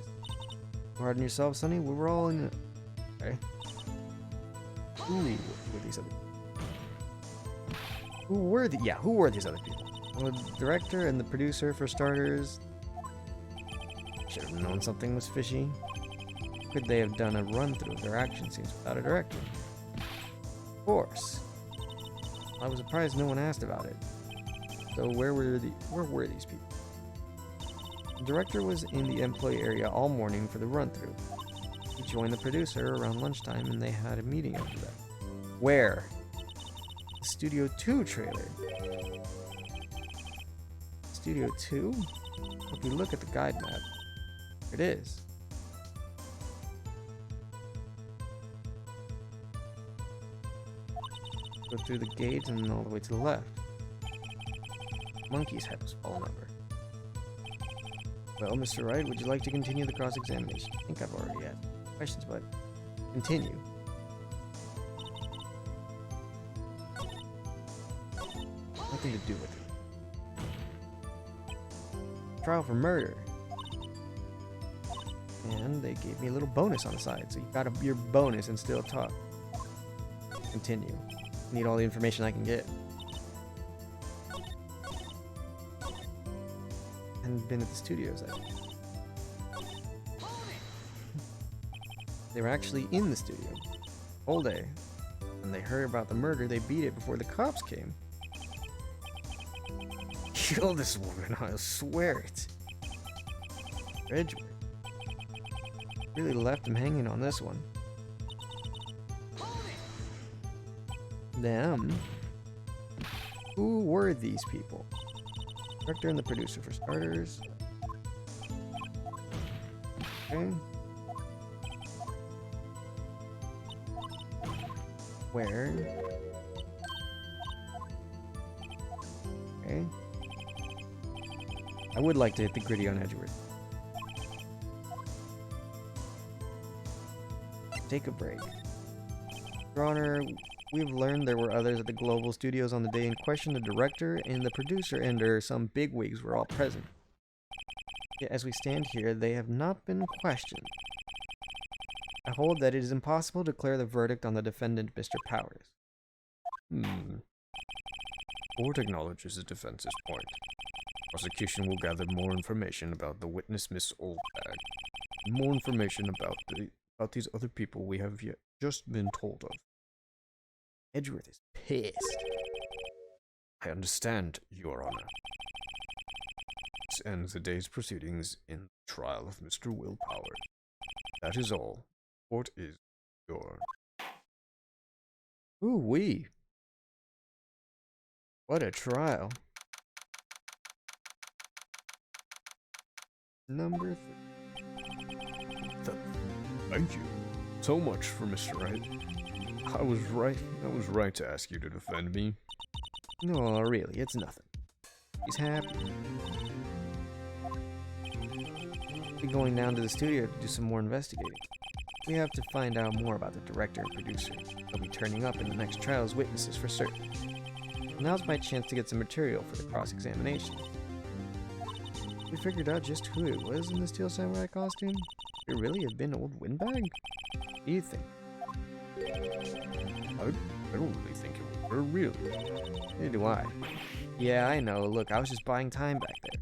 Pardon yourself, Sonny. We were all in. Okay. Who were these other? Who were these other people? Well, the director and the producer, for starters. Should have known something was fishy. Could they have done a run-through of their action scenes without a director? Of course. I was surprised no one asked about it. So where were these people? The director was in the employee area all morning for the run-through. He joined the producer around lunchtime and they had a meeting after that. Where? The Studio 2 trailer. Studio 2? If we look at the guide map, it is. Go through the gate and all the way to the left. Monkey's head was fallen over. Well, Mr. Wright, would you like to continue the cross-examination? I think I've already asked questions, but continue. Nothing to do with it. Trial for murder. And they gave me a little bonus on the side, so you got your bonus and still talk. Continue. Need all the information I can get. And been at the studios that day. They were actually in the studio all day. When they heard about the murder, they beat it before the cops came. kill this woman, I swear it. Edgeworth really left him hanging on this one. Them. Who were these people? Director and the producer for starters. Okay. Where? Okay. I would like to hit the gritty on Edgeworth. Take a break. Your Honor, we've learned there were others at the Global Studios on the day in question. The director and the producer and some bigwigs were all present. Yet as we stand here, they have not been questioned. I hold that it is impossible to declare the verdict on the defendant, Mr. Powers. Court acknowledges the defense's point. Prosecution will gather more information about the witness, Miss Oldbag. More information about these other people we have just been told of. Edgeworth is pissed. I understand, Your Honor. This ends the day's proceedings in the trial of Mr. Will Powers. That is all. Court is yours. Ooh-wee. What a trial. Number 3. Thank you so much for Mr. Wright. I was right to ask you to defend me. No, really, it's nothing. He's happy. We're going down to the studio to do some more investigating. We have to find out more about the director and producer. They'll be turning up in the next trial as witnesses for certain. Now's my chance to get some material for the cross-examination. We figured out just who it was in the Steel Samurai costume. Could it really have been old Windbag? What do you think? I don't really think it was her, really. Neither do I. Yeah, I know. Look, I was just buying time back there.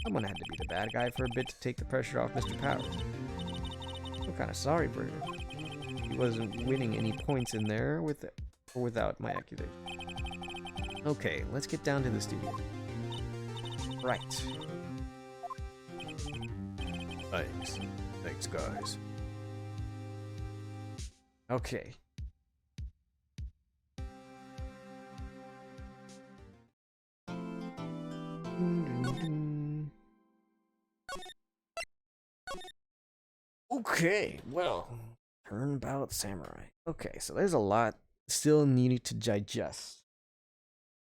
Someone had to be the bad guy for a bit to take the pressure off Mr. Powers. I'm kind of sorry for her. He wasn't winning any points in there with it, or without my accusation. Okay, let's get down to the studio. Right. Thanks, guys. Okay. Okay, well, Turnabout Samurai. Okay, so there's a lot still needed to digest.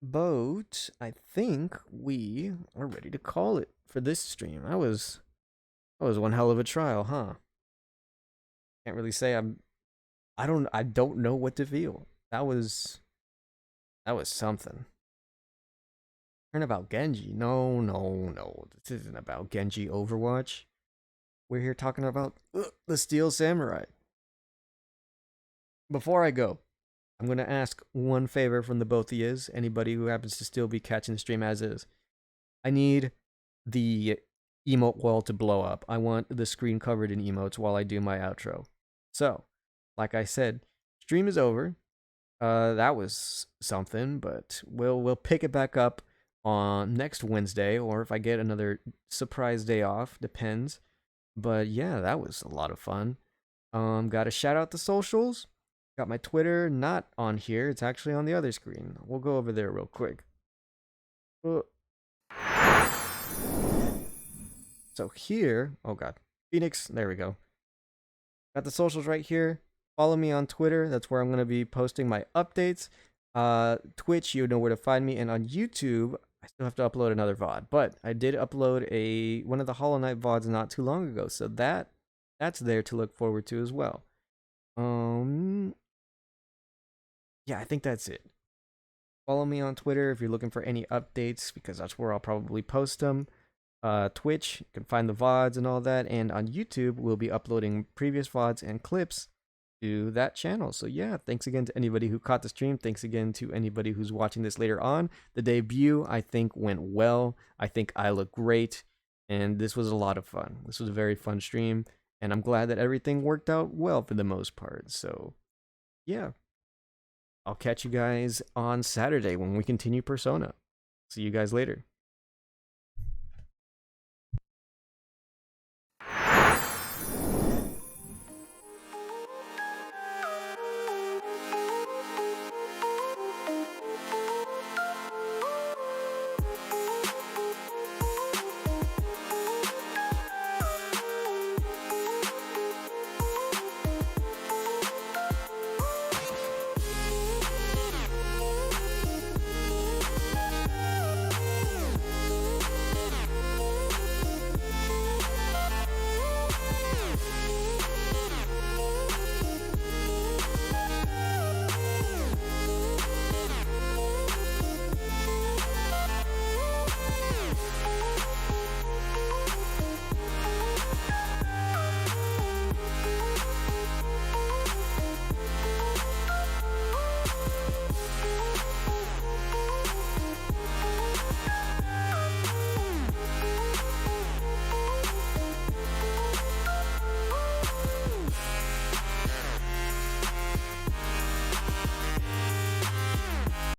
But I think we are ready to call it for this stream. That was one hell of a trial, huh? Can't really say I don't know what to feel. That was something. Turnabout Genji. No. This isn't about Genji Overwatch. We're here talking about the Steel Samurai. Before I go, I'm going to ask one favor from the both of yous, anybody who happens to still be catching the stream as is. I need the emote wall to blow up. I want the screen covered in emotes while I do my outro. So, like I said, stream is over. That was something, but we'll pick it back up on next Wednesday, or if I get another surprise day off, depends. But yeah, that was a lot of fun. Got to shout out the socials. Got my Twitter not on here. It's actually on the other screen. We'll go over there real quick. So here, oh god, Phoenix, there we go. Got the socials right here. Follow me on Twitter. That's where I'm going to be posting my updates. Twitch, you know where to find me. And on YouTube, I still have to upload another VOD. But I did upload one of the Hollow Knight VODs not too long ago. So that's there to look forward to as well. Yeah, I think that's it. Follow me on Twitter if you're looking for any updates, because that's where I'll probably post them. Twitch, you can find the VODs and all that. And on YouTube, we'll be uploading previous VODs and clips to that channel. So yeah, thanks again to anybody who caught the stream. Thanks again to anybody who's watching this later on. The debut, I think, went well. I think I look great. And this was a lot of fun. This was a very fun stream. And I'm glad that everything worked out well for the most part. So yeah, I'll catch you guys on Saturday when we continue Persona. See you guys later.